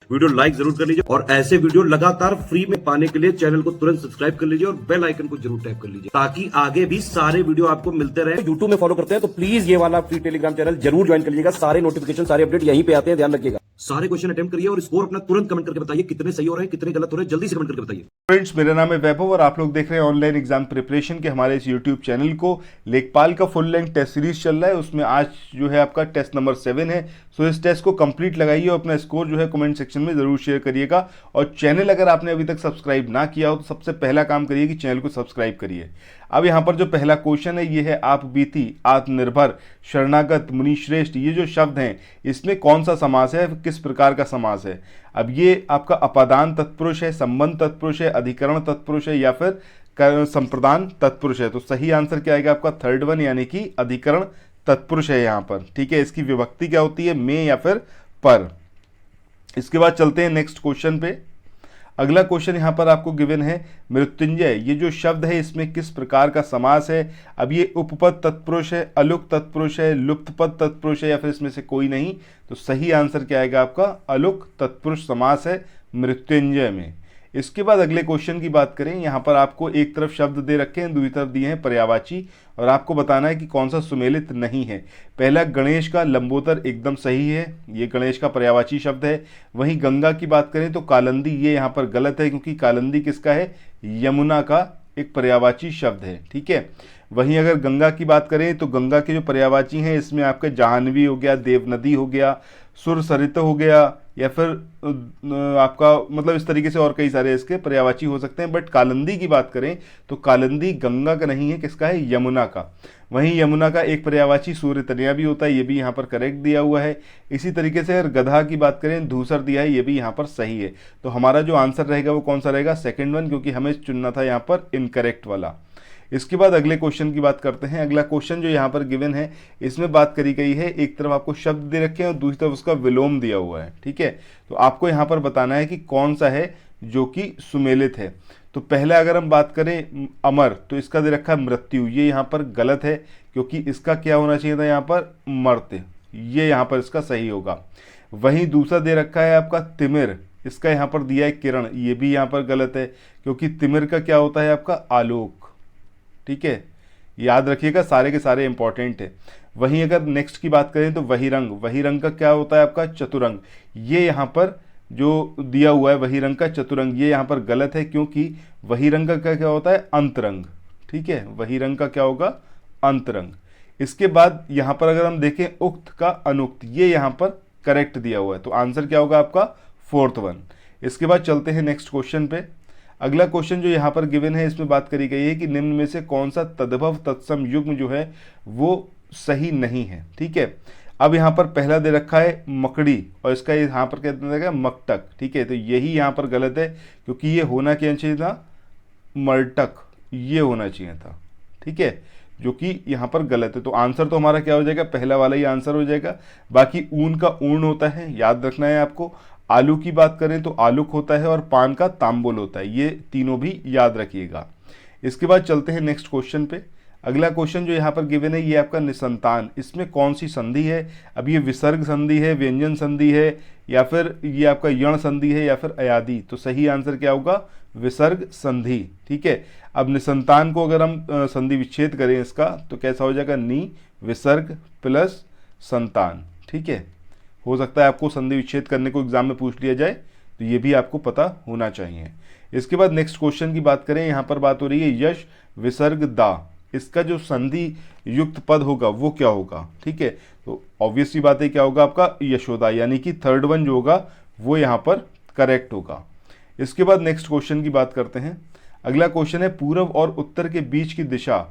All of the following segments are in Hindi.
वीडियो लाइक जरूर कर लीजिए और ऐसे वीडियो लगातार फ्री में पाने के लिए चैनल को तुरंत सब्सक्राइब कर लीजिए और बेल आइकन को जरूर टैप कर लीजिए ताकि आगे भी सारे वीडियो आपको मिलते रहे। यूट्यूब में फॉलो करते हैं तो प्लीज ये वाला फ्री टेलीग्राम चैनल जरूर ज्वाइन कर लीजिएगा। सारे नोटिफिकेशन सारे अपडेट यहीं पे आते हैं, ध्यान रखिएगा। सारे क्वेश्चन अटेम्प्ट करिए और स्कोर अपना तुरंत कमेंट करके बताइए कितने सही हो रहे हैं कितने गलत हो रहे हैं, जल्दी से कमेंट करके बताइए। फ्रेंड्स, मेरा नाम है वैभव और आप लोग देख रहे हैं ऑनलाइन एग्जाम प्रिपरेशन के हमारे इस यूट्यूब चैनल को। लेखपाल का फुल लेंथ टेस्ट सीरीज चल रहा है, उसमें आज जो है आपका टेस्ट नंबर 7 है। सो इस टेस्ट को कंप्लीट लगाइए और अपना स्कोर जो है कमेंट सेक्शन में जरूर शेयर करिएगा। और चैनल अगर आपने अभी तक सब्सक्राइब ना किया हो तो सबसे पहला काम करिए कि चैनल को सब्सक्राइब करिए। अब यहाँ पर जो पहला क्वेश्चन है ये है आप बीती, आत्मनिर्भर, शरणागत, मुनिश्रेष्ठ, ये जो शब्द हैं इसमें कौन सा समास है, किस प्रकार का समास है। अब ये आपका अपादान तत्पुरुष है, संबंध तत्पुरुष है, अधिकरण तत्पुरुष है या फिर संप्रदान तत्पुरुष है। तो सही आंसर क्या आएगा आपका थर्ड वन, यानी कि अधिकरण तत्पुरुष है यहाँ पर। ठीक है, इसकी विभक्ति क्या होती है, में या फिर पर। इसके बाद चलते हैं नेक्स्ट क्वेश्चन पे। अगला क्वेश्चन यहाँ पर आपको गिवन है मृत्युंजय, ये जो शब्द है इसमें किस प्रकार का समास है। अब ये उपपद तत्पुरुष है, अलुक तत्पुरुष है, लुप्तपद तत्पुरुष है या फिर इसमें से कोई नहीं। तो सही आंसर क्या आएगा आपका अलुक तत्पुरुष समास है मृत्युंजय में। इसके बाद अगले क्वेश्चन की बात करें, यहाँ पर आपको एक तरफ शब्द दे रखे हैं, दूसरी तरफ दिए हैं पर्यायवाची और आपको बताना है कि कौन सा सुमेलित नहीं है। पहला गणेश का लंबोदर एकदम सही है, ये गणेश का पर्यायवाची शब्द है। वहीं गंगा की बात करें तो कालंदी, ये यहाँ पर गलत है क्योंकि कालंदी किसका है, यमुना का एक पर्यायवाची शब्द है। ठीक है, वहीं अगर गंगा की बात करें तो गंगा के जो पर्यायवाची हैं इसमें आपके जाह्नवी हो गया, देवनदी हो गया, सुरसरित हो गया या फिर आपका मतलब इस तरीके से और कई सारे इसके पर्यायवाची हो सकते हैं। बट कालंदी की बात करें तो कालंदी गंगा का नहीं है, किसका है, यमुना का। वहीं यमुना का एक पर्यायवाची सूर्यतनया भी होता है, ये भी यहाँ पर करेक्ट दिया हुआ है। इसी तरीके से अगर गधा की बात करें धूसर दिया है, ये भी यहाँ पर सही है। तो हमारा जो आंसर रहेगा वो कौन सा रहेगा, सेकेंड वन, क्योंकि हमें चुनना था यहाँ पर इनकरेक्ट वाला। इसके बाद अगले क्वेश्चन की बात करते हैं। अगला क्वेश्चन जो यहाँ पर गिवन है इसमें बात करी गई है, एक तरफ आपको शब्द दे रखे हैं और दूसरी तरफ उसका विलोम दिया हुआ है। ठीक है, तो आपको यहाँ पर बताना है कि कौन सा है जो कि सुमेलित है। तो पहले अगर हम बात करें अमर, तो इसका दे रखा है मृत्यु, ये यहाँ पर गलत है क्योंकि इसका क्या होना चाहिए था यहाँ पर मर्त्य, ये यहाँ पर इसका सही होगा। वहीं दूसरा दे रखा है आपका तिमिर, इसका यहाँ पर दिया है किरण, ये भी यहाँ पर गलत है क्योंकि तिमिर का क्या होता है आपका आलोक। ठीक है, याद रखिएगा, सारे के सारे इंपॉर्टेंट है। वहीं अगर नेक्स्ट की बात करें तो वही रंग, वही रंग का क्या होता है आपका चतुरंग, ये यहाँ पर जो दिया हुआ है वही रंग का चतुरंग, ये यहाँ पर गलत है क्योंकि वही रंग का क्या होता है अंतरंग। ठीक है, वही रंग का क्या होगा अंतरंग। इसके बाद यहाँ पर अगर हम देखें उक्त का अनुक्त, ये यहाँ पर करेक्ट दिया हुआ है, तो आंसर क्या होगा आपका फोर्थ वन। इसके बाद चलते हैं नेक्स्ट क्वेश्चन पे। अगला क्वेश्चन जो यहाँ पर गिवन है इसमें बात करी गई है कि निम्न में से कौन सा तद्भव तत्सम युग्म जो है वो सही नहीं है। ठीक है, अब यहाँ पर पहला दे रखा है मकड़ी और इसका यहाँ पर क्या देगा मकटक। ठीक है, तो यही यहाँ पर गलत है क्योंकि ये होना क्या चाहिए था मर्टक, ये होना चाहिए था। ठीक है, जो कि यहाँ पर गलत है। तो आंसर तो हमारा क्या हो जाएगा, पहला वाला ही आंसर हो जाएगा। बाकी ऊन का ऊर्ण होता है, याद रखना है आपको। आलू की बात करें तो आलूक होता है और पान का तांबुल होता है, ये तीनों भी याद रखिएगा। इसके बाद चलते हैं नेक्स्ट क्वेश्चन पे। अगला क्वेश्चन जो यहाँ पर गिवन है ये आपका निसंतान, इसमें कौन सी संधि है। अब ये विसर्ग संधि है, व्यंजन संधि है या फिर ये आपका यण संधि है या फिर अयादि। तो सही आंसर क्या होगा विसर्ग संधि। ठीक है, अब निसंतान को अगर हम संधि विच्छेद करें इसका तो कैसा हो जाएगा नी विसर्ग प्लस संतान। ठीक है, हो सकता है आपको संधि विच्छेद करने को एग्जाम में पूछ लिया जाए, तो ये भी आपको पता होना चाहिए। इसके बाद नेक्स्ट क्वेश्चन की बात करें, यहाँ पर बात हो रही है यश विसर्ग दा, इसका जो संधि युक्त पद होगा वो क्या होगा। ठीक है, तो ऑब्वियसली बात है क्या होगा आपका यशोदा, यानी कि थर्ड वन जो होगा वो यहाँ पर करेक्ट होगा। इसके बाद नेक्स्ट क्वेश्चन की बात करते हैं। अगला क्वेश्चन है पूर्व और उत्तर के बीच की दिशा,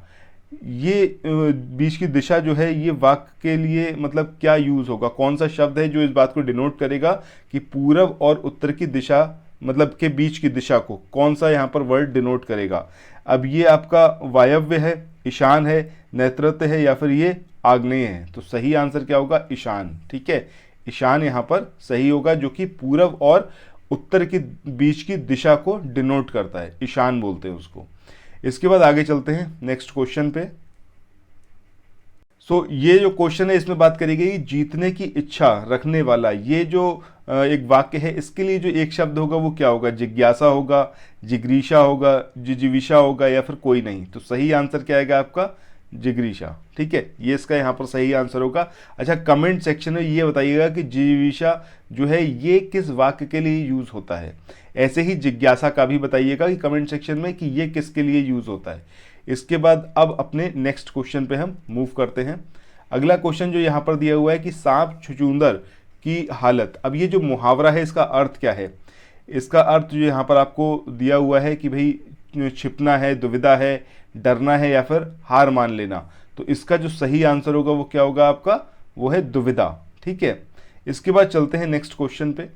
ये बीच की दिशा जो है ये वाक्य के लिए मतलब क्या यूज होगा, कौन सा शब्द है जो इस बात को डिनोट करेगा कि पूर्व और उत्तर की दिशा मतलब के बीच की दिशा को कौन सा यहाँ पर वर्ड डिनोट करेगा। अब ये आपका वायव्य है, ईशान है, नैऋत्य है या फिर ये आग्नेय है। तो सही आंसर क्या होगा ईशान। ठीक है, ईशान यहाँ पर सही होगा जो कि पूर्व और उत्तर के बीच की दिशा को डिनोट करता है, ईशान बोलते हैं उसको। इसके बाद आगे चलते हैं नेक्स्ट क्वेश्चन पे। सो ये जो क्वेश्चन है इसमें बात करी गई जीतने की इच्छा रखने वाला, ये जो एक वाक्य है, इसके लिए जो एक शब्द होगा वो क्या होगा? जिज्ञासा होगा, जिगरीशा होगा, जिजीविषा होगा या फिर कोई नहीं। तो सही आंसर क्या आएगा आपका? जिगरीशा। ठीक है, ये इसका यहाँ पर सही आंसर होगा। अच्छा, कमेंट सेक्शन में ये बताइएगा कि जिजीविषा जो है ये किस वाक्य के लिए यूज होता है। ऐसे ही जिज्ञासा का भी बताइएगा कि कमेंट सेक्शन में कि ये किसके लिए यूज होता है। इसके बाद अब अपने नेक्स्ट क्वेश्चन पे हम मूव करते हैं। अगला क्वेश्चन जो यहाँ पर दिया हुआ है कि सांप छुछुंदर की हालत। अब ये जो मुहावरा है इसका अर्थ क्या है? इसका अर्थ जो यहाँ पर आपको दिया हुआ है कि भाई छिपना है, दुविधा है, डरना है या फिर हार मान लेना। तो इसका जो सही आंसर होगा वो क्या होगा आपका? वो है दुविधा। ठीक है, इसके बाद चलते हैं नेक्स्ट क्वेश्चन पे।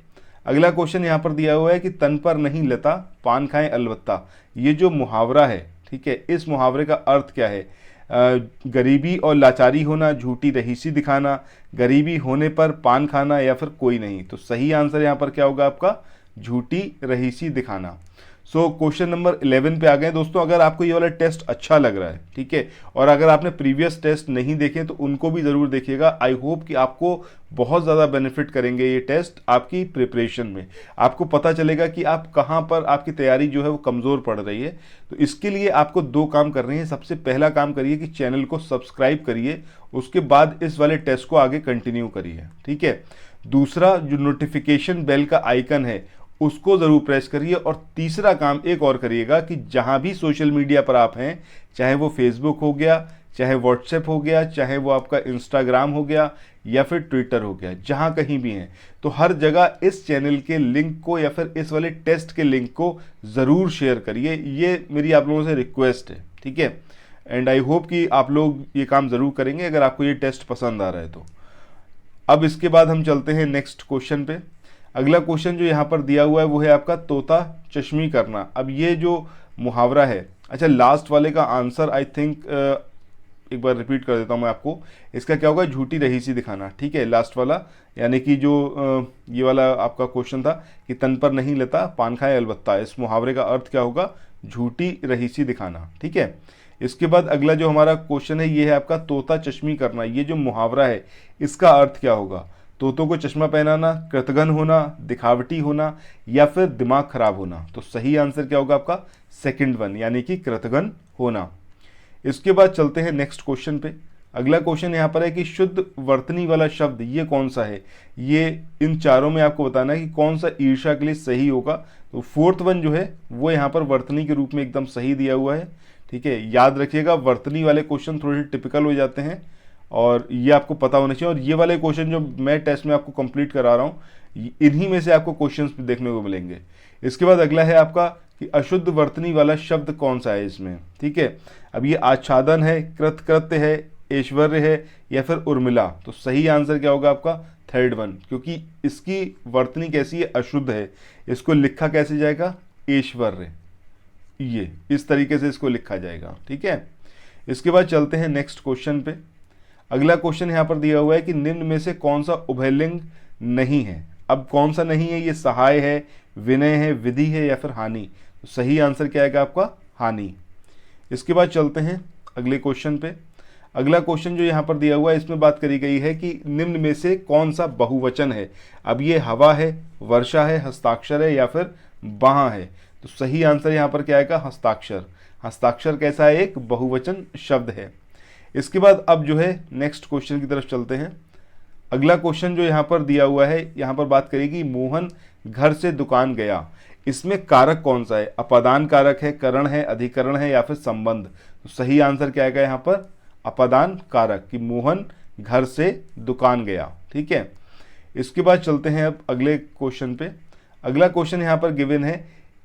अगला क्वेश्चन यहाँ पर दिया हुआ है कि तन पर नहीं लता पान खाएं अलबत्ता। ये जो मुहावरा है, ठीक है, इस मुहावरे का अर्थ क्या है? गरीबी और लाचारी होना, झूठी रहीसी दिखाना, गरीबी होने पर पान खाना या फिर कोई नहीं। तो सही आंसर यहाँ पर क्या होगा आपका? झूठी रहीसी दिखाना। सो क्वेश्चन नंबर 11 पे आ गए दोस्तों। अगर आपको ये वाला टेस्ट अच्छा लग रहा है, ठीक है, और अगर आपने प्रीवियस टेस्ट नहीं देखे तो उनको भी ज़रूर देखिएगा। आई होप कि आपको बहुत ज़्यादा बेनिफिट करेंगे ये टेस्ट आपकी प्रिपरेशन में। आपको पता चलेगा कि आप कहाँ पर आपकी तैयारी जो है वो कमज़ोर पड़ रही है। तो इसके लिए आपको 2 काम करने हैं। सबसे पहला काम करिए कि चैनल को सब्सक्राइब करिए, उसके बाद इस वाले टेस्ट को आगे कंटिन्यू करिए। ठीक है, दूसरा जो नोटिफिकेशन बेल का आइकन है उसको ज़रूर प्रेस करिए। और तीसरा काम एक और करिएगा कि जहाँ भी सोशल मीडिया पर आप हैं, चाहे वो फेसबुक हो गया, चाहे व्हाट्सएप हो गया, चाहे वो आपका इंस्टाग्राम हो गया या फिर ट्विटर हो गया, जहाँ कहीं भी हैं, तो हर जगह इस चैनल के लिंक को या फिर इस वाले टेस्ट के लिंक को ज़रूर शेयर करिए। ये मेरी आप लोगों से रिक्वेस्ट है। ठीक है, एंड आई होप कि आप लोग ये काम ज़रूर करेंगे अगर आपको ये टेस्ट पसंद आ रहा है तो। अब इसके बाद हम चलते हैं नेक्स्ट क्वेश्चन पे। अगला क्वेश्चन जो यहाँ पर दिया हुआ है वो है आपका तोता चश्मी करना। अब ये जो मुहावरा है, अच्छा लास्ट वाले का आंसर आई थिंक एक बार रिपीट कर देता हूँ मैं आपको। इसका क्या होगा? झूठी रहीसी दिखाना। ठीक है, लास्ट वाला, यानी कि जो ये वाला आपका क्वेश्चन था कि तन पर नहीं लता पान खाए अलबत्ता, इस मुहावरे का अर्थ क्या होगा? झूठी रहीसी दिखाना। ठीक है, इसके बाद अगला जो हमारा क्वेश्चन है ये है आपका तोता चश्मी करना। ये जो मुहावरा है इसका अर्थ क्या होगा? तोतों को चश्मा पहनाना, कृतघ्न होना, दिखावटी होना या फिर दिमाग खराब होना। तो सही आंसर क्या होगा आपका? सेकंड वन, यानी कि कृतघ्न होना। इसके बाद चलते हैं नेक्स्ट क्वेश्चन पे। अगला क्वेश्चन यहाँ पर है कि शुद्ध वर्तनी वाला शब्द ये कौन सा है? ये इन चारों में आपको बताना है कि कौन सा ईर्ष्या के लिए सही होगा। तो फोर्थ वन जो है वो यहाँ पर वर्तनी के रूप में एकदम सही दिया हुआ है। ठीक है, याद रखिएगा वर्तनी वाले क्वेश्चन थोड़े टिपिकल हो जाते हैं और ये आपको पता होना चाहिए। और ये वाले क्वेश्चन जो मैं टेस्ट में आपको कंप्लीट करा रहा हूँ, इन्हीं में से आपको क्वेश्चंस देखने को मिलेंगे। इसके बाद अगला है आपका कि अशुद्ध वर्तनी वाला शब्द कौन सा है इसमें। ठीक है, अब ये आच्छादन है, कृतकृत्य है, ऐश्वर्य है या फिर उर्मिला। तो सही आंसर क्या होगा आपका? थर्ड वन, क्योंकि इसकी वर्तनी कैसी है? अशुद्ध है। इसको लिखा कैसे जाएगा? ऐश्वर्य, ये इस तरीके से इसको लिखा जाएगा। ठीक है, इसके बाद चलते हैं नेक्स्ट क्वेश्चन पे। अगला क्वेश्चन यहाँ पर दिया हुआ है कि निम्न में से कौन सा उभयलिंग नहीं है। अब कौन सा नहीं है? ये सहाय है, विनय है, विधि है या फिर हानि। तो सही आंसर क्या आएगा आपका? हानि। इसके बाद चलते हैं अगले क्वेश्चन पे। अगला क्वेश्चन जो यहाँ पर दिया हुआ है इसमें बात करी गई है कि निम्न में से कौन सा बहुवचन है। अब ये हवा है, वर्षा है, हस्ताक्षर है या फिर बाह है। तो सही आंसर यहाँ पर क्या आएगा? हस्ताक्षर। हस्ताक्षर कैसा है? एक बहुवचन शब्द है। इसके बाद अब जो है नेक्स्ट क्वेश्चन की तरफ चलते हैं। अगला क्वेश्चन जो यहाँ पर दिया हुआ है, यहाँ पर बात करेगी मोहन घर से दुकान गया। इसमें कारक कौन सा है? अपादान कारक है, करण है, अधिकरण है या फिर संबंध। तो सही आंसर क्या आएगा यहाँ पर? अपादान कारक, कि मोहन घर से दुकान गया। ठीक है, इसके बाद चलते हैं अब अगले क्वेश्चन पे। अगला क्वेश्चन यहाँ पर गिवन है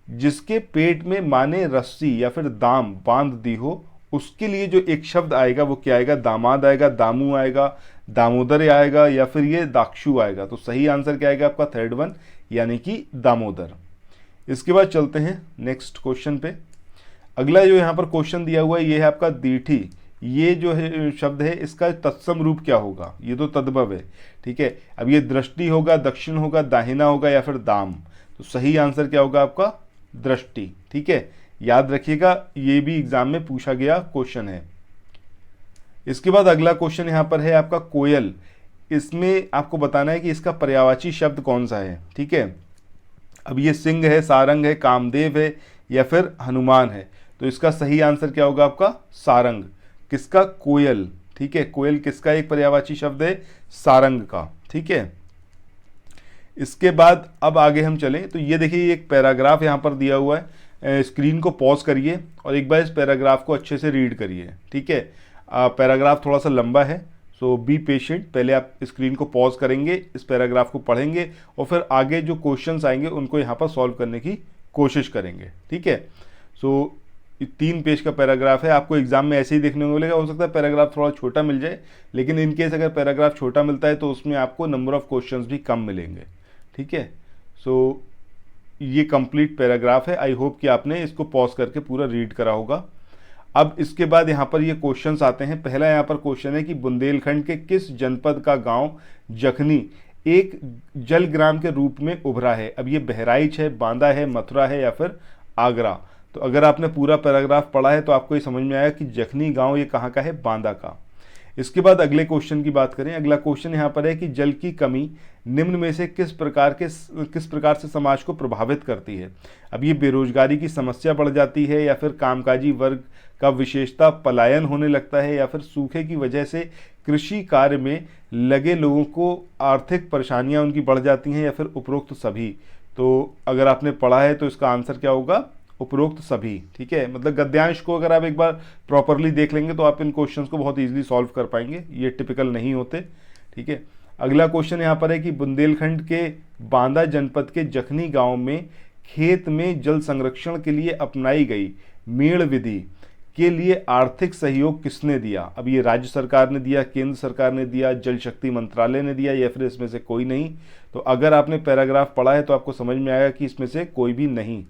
जिसके पेट में माँ ने रस्सी या फिर दाम बांध दी हो, उसके लिए जो एक शब्द आएगा वो क्या आएगा? दामाद आएगा, दामू आएगा, दामोदर आएगा या फिर ये दाक्षु आएगा। तो सही आंसर क्या आएगा आपका? थर्ड वन, यानी कि दामोदर। इसके बाद चलते हैं नेक्स्ट क्वेश्चन पे। अगला जो यहाँ पर क्वेश्चन दिया हुआ है ये है आपका दीठी। ये जो है शब्द है इसका तत्सम रूप क्या होगा? ये तो तद्भव है। ठीक है, अब ये दृष्टि होगा, दक्षिण होगा, दाहिना होगा या फिर दाम। तो सही आंसर क्या होगा आपका? दृष्टि। ठीक है, याद रखिएगा ये भी एग्जाम में पूछा गया क्वेश्चन है। इसके बाद अगला क्वेश्चन यहाँ पर है आपका कोयल। इसमें आपको बताना है कि इसका पर्यायवाची शब्द कौन सा है। ठीक है, अब ये सिंह है, सारंग है, कामदेव है या फिर हनुमान है। तो इसका सही आंसर क्या होगा आपका? सारंग। किसका? कोयल। ठीक है, कोयल किसका एक पर्यायवाची शब्द है? सारंग का। ठीक है, इसके बाद अब आगे हम चलें तो ये देखिए एक पैराग्राफ यहाँ पर दिया हुआ है। स्क्रीन को पॉज करिए और एक बार इस पैराग्राफ को अच्छे से रीड करिए। ठीक है, पैराग्राफ थोड़ा सा लंबा है, सो बी पेशेंट। पहले आप स्क्रीन को पॉज करेंगे, इस पैराग्राफ को पढ़ेंगे और फिर आगे जो क्वेश्चंस आएंगे उनको यहाँ पर सॉल्व करने की कोशिश करेंगे। ठीक है, सो 3 पेज का पैराग्राफ है। आपको एग्जाम में ऐसे ही देखने को मिलेगा। हो सकता है पैराग्राफ थोड़ा छोटा मिल जाए, लेकिन इन केस अगर पैराग्राफ छोटा मिलता है तो उसमें आपको नंबर ऑफ क्वेश्चंस भी कम मिलेंगे। ठीक है, सो ये कंप्लीट पैराग्राफ है। आई होप कि आपने इसको पॉज करके पूरा रीड करा होगा। अब इसके बाद यहाँ पर ये क्वेश्चंस आते हैं। पहला यहाँ पर क्वेश्चन है कि बुंदेलखंड के किस जनपद का गांव जखनी एक जल ग्राम के रूप में उभरा है? अब ये बहराइच है, बांदा है, मथुरा है या फिर आगरा। तो अगर आपने पूरा पैराग्राफ पढ़ा है तो आपको ये समझ में आया कि जखनी गांव ये कहाँ का है? बांदा का। इसके बाद अगले क्वेश्चन की बात करें। अगला क्वेश्चन यहाँ पर है कि जल की कमी निम्न में से किस प्रकार से समाज को प्रभावित करती है? अब ये बेरोजगारी की समस्या बढ़ जाती है या फिर कामकाजी वर्ग का विशेषता पलायन होने लगता है या फिर सूखे की वजह से कृषि कार्य में लगे लोगों को आर्थिक परेशानियां उनकी बढ़ जाती हैं या फिर उपरोक्त सभी। तो अगर आपने पढ़ा है तो इसका आंसर क्या होगा? उपरोक्त सभी। ठीक है, मतलब गद्यांश को अगर आप एक बार प्रॉपरली देख लेंगे तो आप इन क्वेश्चंस को बहुत इजीली सॉल्व कर पाएंगे, ये टिपिकल नहीं होते। ठीक है, अगला क्वेश्चन यहाँ पर है कि बुंदेलखंड के बांदा जनपद के जखनी गांव में खेत में जल संरक्षण के लिए अपनाई गई मेड़ विधि के लिए आर्थिक सहयोग किसने दिया? अब ये राज्य सरकार ने दिया, केंद्र सरकार ने दिया, जल शक्ति मंत्रालय ने दिया या फिर इसमें से कोई नहीं। तो अगर आपने पैराग्राफ पढ़ा है तो आपको समझ में आएगा कि इसमें से कोई भी नहीं,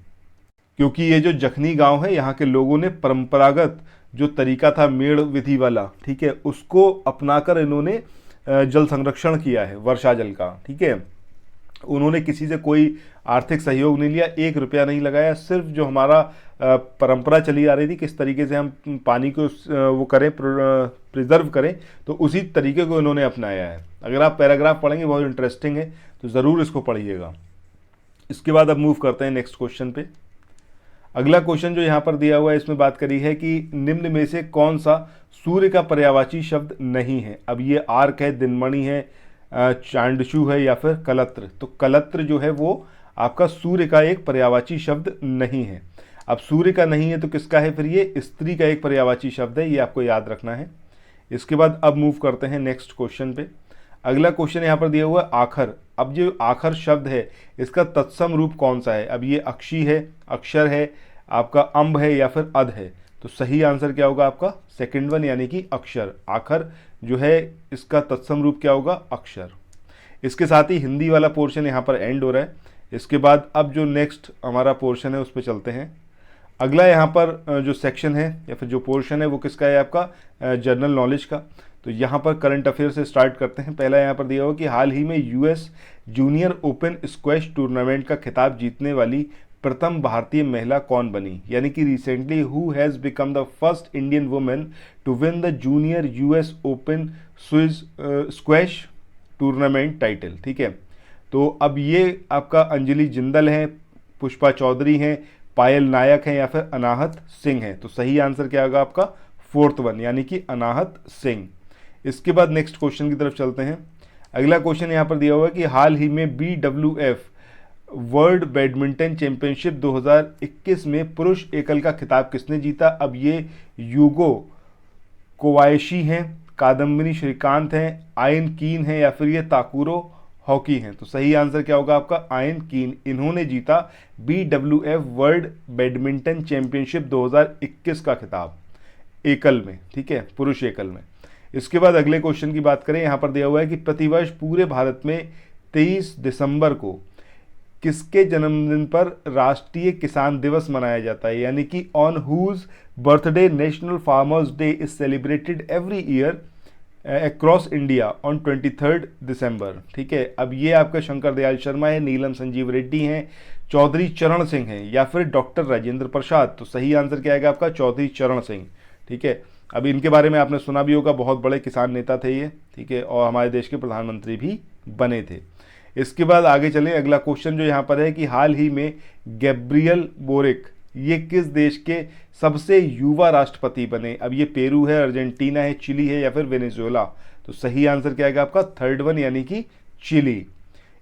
क्योंकि ये जो जखनी गांव है यहाँ के लोगों ने परंपरागत जो तरीका था मेड़ विधि वाला, ठीक है, उसको अपनाकर इन्होंने जल संरक्षण किया है, वर्षा जल का। ठीक है, उन्होंने किसी से कोई आर्थिक सहयोग नहीं लिया, 1 रुपया नहीं लगाया। सिर्फ जो हमारा परंपरा चली आ रही थी किस तरीके से हम पानी को वो करें, प्रिजर्व करें, तो उसी तरीके को इन्होंने अपनाया है। अगर आप पैराग्राफ पढ़ेंगे बहुत इंटरेस्टिंग है, तो ज़रूर इसको पढ़िएगा। इसके बाद अब मूव करते हैं नेक्स्ट क्वेश्चन पे। अगला क्वेश्चन जो यहाँ पर दिया हुआ है इसमें बात करी है कि निम्न में से कौन सा सूर्य का पर्यायवाची शब्द नहीं है? अब ये आर्क है, दिनमणि है, चांडशु है या फिर कलत्र। तो कलत्र जो है वो आपका सूर्य का एक पर्यायवाची शब्द नहीं है। अब सूर्य का नहीं है तो किसका है? फिर ये स्त्री का एक पर्यायवाची शब्द है, ये आपको याद रखना है। इसके बाद अब मूव करते हैं नेक्स्ट क्वेश्चन पे। अगला क्वेश्चन यहाँ पर दिया हुआ है आखर। अब जो आखर शब्द है इसका तत्सम रूप कौन सा है? अब ये अक्षी है, अक्षर है, आपका अम्ब है या फिर अध है। तो सही आंसर क्या होगा आपका? सेकंड वन, यानी कि अक्षर। आखर जो है इसका तत्सम रूप क्या होगा? अक्षर। इसके साथ ही हिंदी वाला पोर्शन यहाँ पर एंड हो रहा है। इसके बाद अब जो नेक्स्ट हमारा पोर्शन है उस पर चलते हैं। अगला यहाँ पर जो सेक्शन है या फिर जो पोर्शन है वो किसका है? आपका जनरल नॉलेज का। तो यहाँ पर करंट अफेयर से स्टार्ट करते हैं। पहला यहाँ पर दिया हुआ कि हाल ही में US junior open squash tournament का खिताब जीतने वाली प्रथम भारतीय महिला कौन बनी? यानी कि recently who has become the first Indian women to win the junior US open squash tournament title. ठीक है, तो अब ये आपका अंजलि जिंदल है, पुष्पा चौधरी हैं, पायल नायक हैं या फिर अनाहत सिंह हैं। तो सही आंसर क्या होगा आपका? 4th वन, यानी कि अनाहत सिंह। इसके बाद नेक्स्ट क्वेश्चन की तरफ चलते हैं। अगला क्वेश्चन यहाँ पर दिया हुआ है कि हाल ही में BWF वर्ल्ड बैडमिंटन चैंपियनशिप 2021 में पुरुष एकल का खिताब किसने जीता? अब ये यूगो कोवायशी हैं, कादम्बिनी श्रीकांत हैं, आयन कीन हैं या फिर ये ताकुरो हॉकी हैं। तो सही आंसर क्या होगा आपका? आयन कीन। इन्होंने जीता BWF वर्ल्ड बैडमिंटन चैंपियनशिप 2021 का खिताब एकल में। ठीक है, पुरुष एकल में। इसके बाद अगले क्वेश्चन की बात करें। यहाँ पर दिया हुआ है कि प्रतिवर्ष पूरे भारत में 23 दिसंबर को किसके जन्मदिन पर राष्ट्रीय किसान दिवस मनाया जाता है? यानी कि on whose birthday national farmers day is celebrated every year across India on 23 December. ठीक है, अब ये आपका शंकर दयाल शर्मा है, नीलम संजीव रेड्डी हैं, चौधरी चरण सिंह हैं या फिर डॉक्टर राजेंद्र प्रसाद। तो सही आंसर क्या आएगा आपका? चौधरी चरण सिंह। ठीक है, अब इनके बारे में आपने सुना भी होगा, बहुत बड़े किसान नेता थे ये, ठीक है, और हमारे देश के प्रधानमंत्री भी बने थे। इसके बाद आगे चलें, अगला क्वेश्चन जो यहाँ पर है कि हाल ही में गैब्रियल बोरिक ये किस देश के सबसे युवा राष्ट्रपति बने। अब ये पेरू है, अर्जेंटीना है, चिली है या फिर वेनेजुएला। तो सही आंसर क्या आएगा आपका, थर्ड वन यानी कि चिली।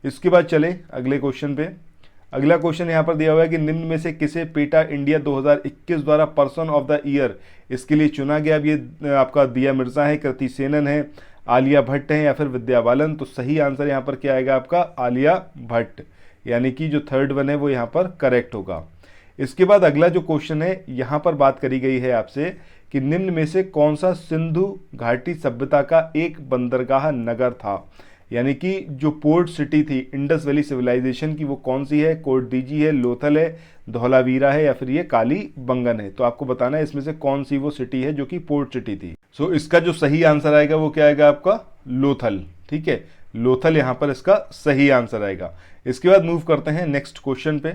इसके बाद चले अगले क्वेश्चन पे। अगला क्वेश्चन यहाँ पर दिया हुआ है कि निम्न में से किसे पेटा इंडिया 2021 द्वारा पर्सन ऑफ द ईयर इसके लिए चुना गया। अब ये आपका दिया मिर्जा है, कृति सेनन है, आलिया भट्ट है या फिर विद्या बालन। तो सही आंसर यहाँ पर क्या आएगा आपका, आलिया भट्ट, यानी कि जो थर्ड वन है वो यहाँ पर करेक्ट होगा। इसके बाद अगला जो क्वेश्चन है यहाँ पर बात करी गई है आपसे कि निम्न में से कौन सा सिंधु घाटी सभ्यता का एक बंदरगाह नगर था, यानी कि जो पोर्ट सिटी थी इंडस वैली सिविलाइजेशन की, वो कौन सी है, कोटडीजी है, लोथल है, धौलावीरा है या फिर ये काली बंगन है। तो आपको बताना है इसमें से कौन सी वो सिटी है जो कि पोर्ट सिटी थी। सो इसका जो सही आंसर आएगा वो क्या आएगा आपका, लोथल, ठीक है, लोथल यहाँ पर इसका सही आंसर आएगा। इसके बाद मूव करते हैं नेक्स्ट क्वेश्चन पे।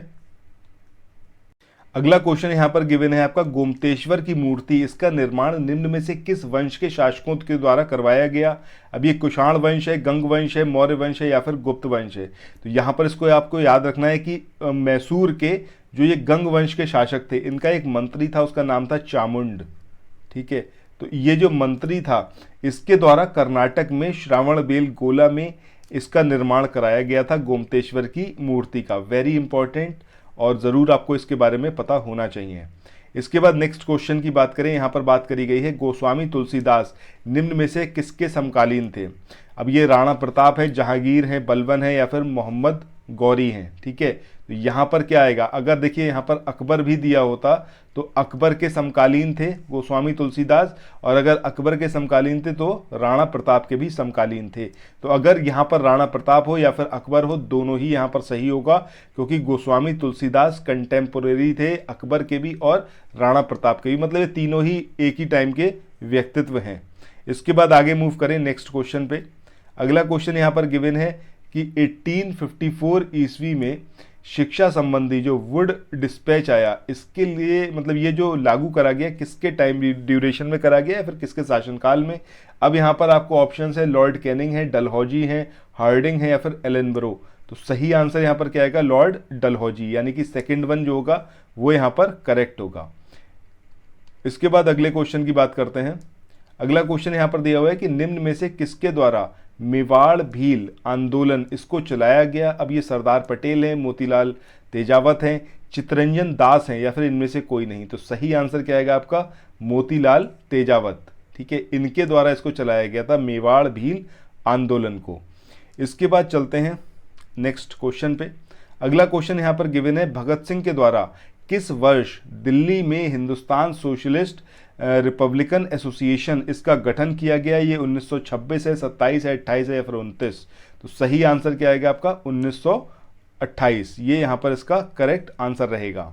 अगला क्वेश्चन यहाँ पर गिवन है आपका, गोमतेश्वर की मूर्ति इसका निर्माण निम्न में से किस वंश के शासकों के द्वारा करवाया गया। अब ये कुषाण वंश है, गंग वंश है, मौर्य वंश है या फिर गुप्त वंश है। तो यहाँ पर इसको आपको याद रखना है कि मैसूर के जो ये गंग वंश के शासक थे, इनका एक मंत्री था, उसका नाम था चामुंड, ठीक है। तो ये जो मंत्री था इसके द्वारा कर्नाटक में श्रावणबेल गोला में इसका निर्माण कराया गया था गोमतेश्वर की मूर्ति का। वेरी इंपॉर्टेंट, और ज़रूर आपको इसके बारे में पता होना चाहिए। इसके बाद नेक्स्ट क्वेश्चन की बात करें, यहाँ पर बात करी गई है गोस्वामी तुलसीदास निम्न में से किसके समकालीन थे। अब ये राणा प्रताप है, जहांगीर है, बलबन है या फिर मोहम्मद गौरी हैं, ठीक है। तो यहाँ पर क्या आएगा, अगर देखिए यहाँ पर अकबर भी दिया होता तो अकबर के समकालीन थे गोस्वामी तुलसीदास, और अगर अकबर के समकालीन थे तो राणा प्रताप के भी समकालीन थे। तो अगर यहाँ पर राणा प्रताप हो या फिर अकबर हो, दोनों ही यहाँ पर सही होगा, क्योंकि गोस्वामी तुलसीदास कंटेम्पोरेरी थे अकबर के भी और राणा प्रताप के भी, मतलब ये तीनों ही एक ही टाइम के व्यक्तित्व हैं। इसके बाद आगे मूव करें नेक्स्ट क्वेश्चन पे। अगला क्वेश्चन यहाँ पर गिवन है कि 1854 ईस्वी में शिक्षा संबंधी जो वुड डिस्पैच आया, इसके लिए मतलब ये जो लागू करा गया किसके टाइम ड्यूरेशन में करा गया या फिर किसके शासनकाल में। अब यहाँ पर आपको ऑप्शंस है, लॉर्ड कैनिंग है, डलहौजी है, हार्डिंग है या फिर एलेनबरो। तो सही आंसर यहाँ पर क्या आएगा, लॉर्ड डलहौजी, यानी कि सेकेंड वन जो होगा वो यहाँ पर करेक्ट होगा। इसके बाद अगले क्वेश्चन की बात करते हैं। अगला क्वेश्चन यहाँ पर दिया हुआ है कि निम्न में से किसके द्वारा मेवाड़ भील आंदोलन इसको चलाया गया। अब ये सरदार पटेल हैं, मोतीलाल तेजावत हैं, चितरंजन दास हैं या फिर इनमें से कोई नहीं। तो सही आंसर क्या आएगा आपका, मोतीलाल तेजावत, ठीक है, इनके द्वारा इसको चलाया गया था मेवाड़ भील आंदोलन को। इसके बाद चलते हैं नेक्स्ट क्वेश्चन पे। अगला क्वेश्चन यहाँ पर गिवन है, भगत सिंह के द्वारा किस वर्ष दिल्ली में हिंदुस्तान सोशलिस्ट रिपब्लिकन एसोसिएशन इसका गठन किया गया। ये 1926 है, 27 है, 28 है या फिर 29। तो सही आंसर क्या आएगा आपका, 1928, ये यहाँ पर इसका करेक्ट आंसर रहेगा।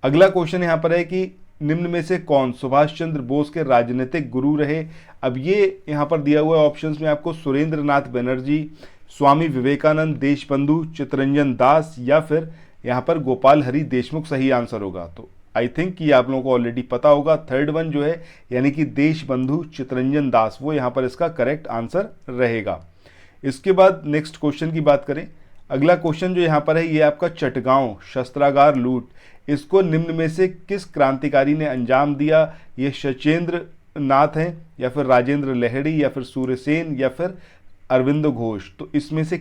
अगला क्वेश्चन यहाँ पर है कि निम्न में से कौन सुभाष चंद्र बोस के राजनीतिक गुरु रहे। अब ये यहाँ पर दिया हुआ ऑप्शंस में आपको सुरेंद्र नाथ बनर्जी, स्वामी विवेकानंद, देशबंधु, चितरंजन दास या फिर यहाँ पर गोपाल हरि देशमुख सही आंसर होगा। तो आई थिंक कि आप लोगों को ऑलरेडी पता होगा, थर्ड वन जो है यानी कि देशबंधु चितरंजन दास, वो यहाँ पर इसका करेक्ट आंसर रहेगा। इसके बाद नेक्स्ट क्वेश्चन की बात करें। अगला क्वेश्चन जो यहाँ पर है ये आपका चटगांव शस्त्रागार लूट, इसको निम्न में से किस क्रांतिकारी ने अंजाम दिया। ये सचेंद्र नाथ हैं या फिर राजेंद्र लहड़ी या फिर सूर्यसेन या फिर अरविंद घोष। तो इसमें से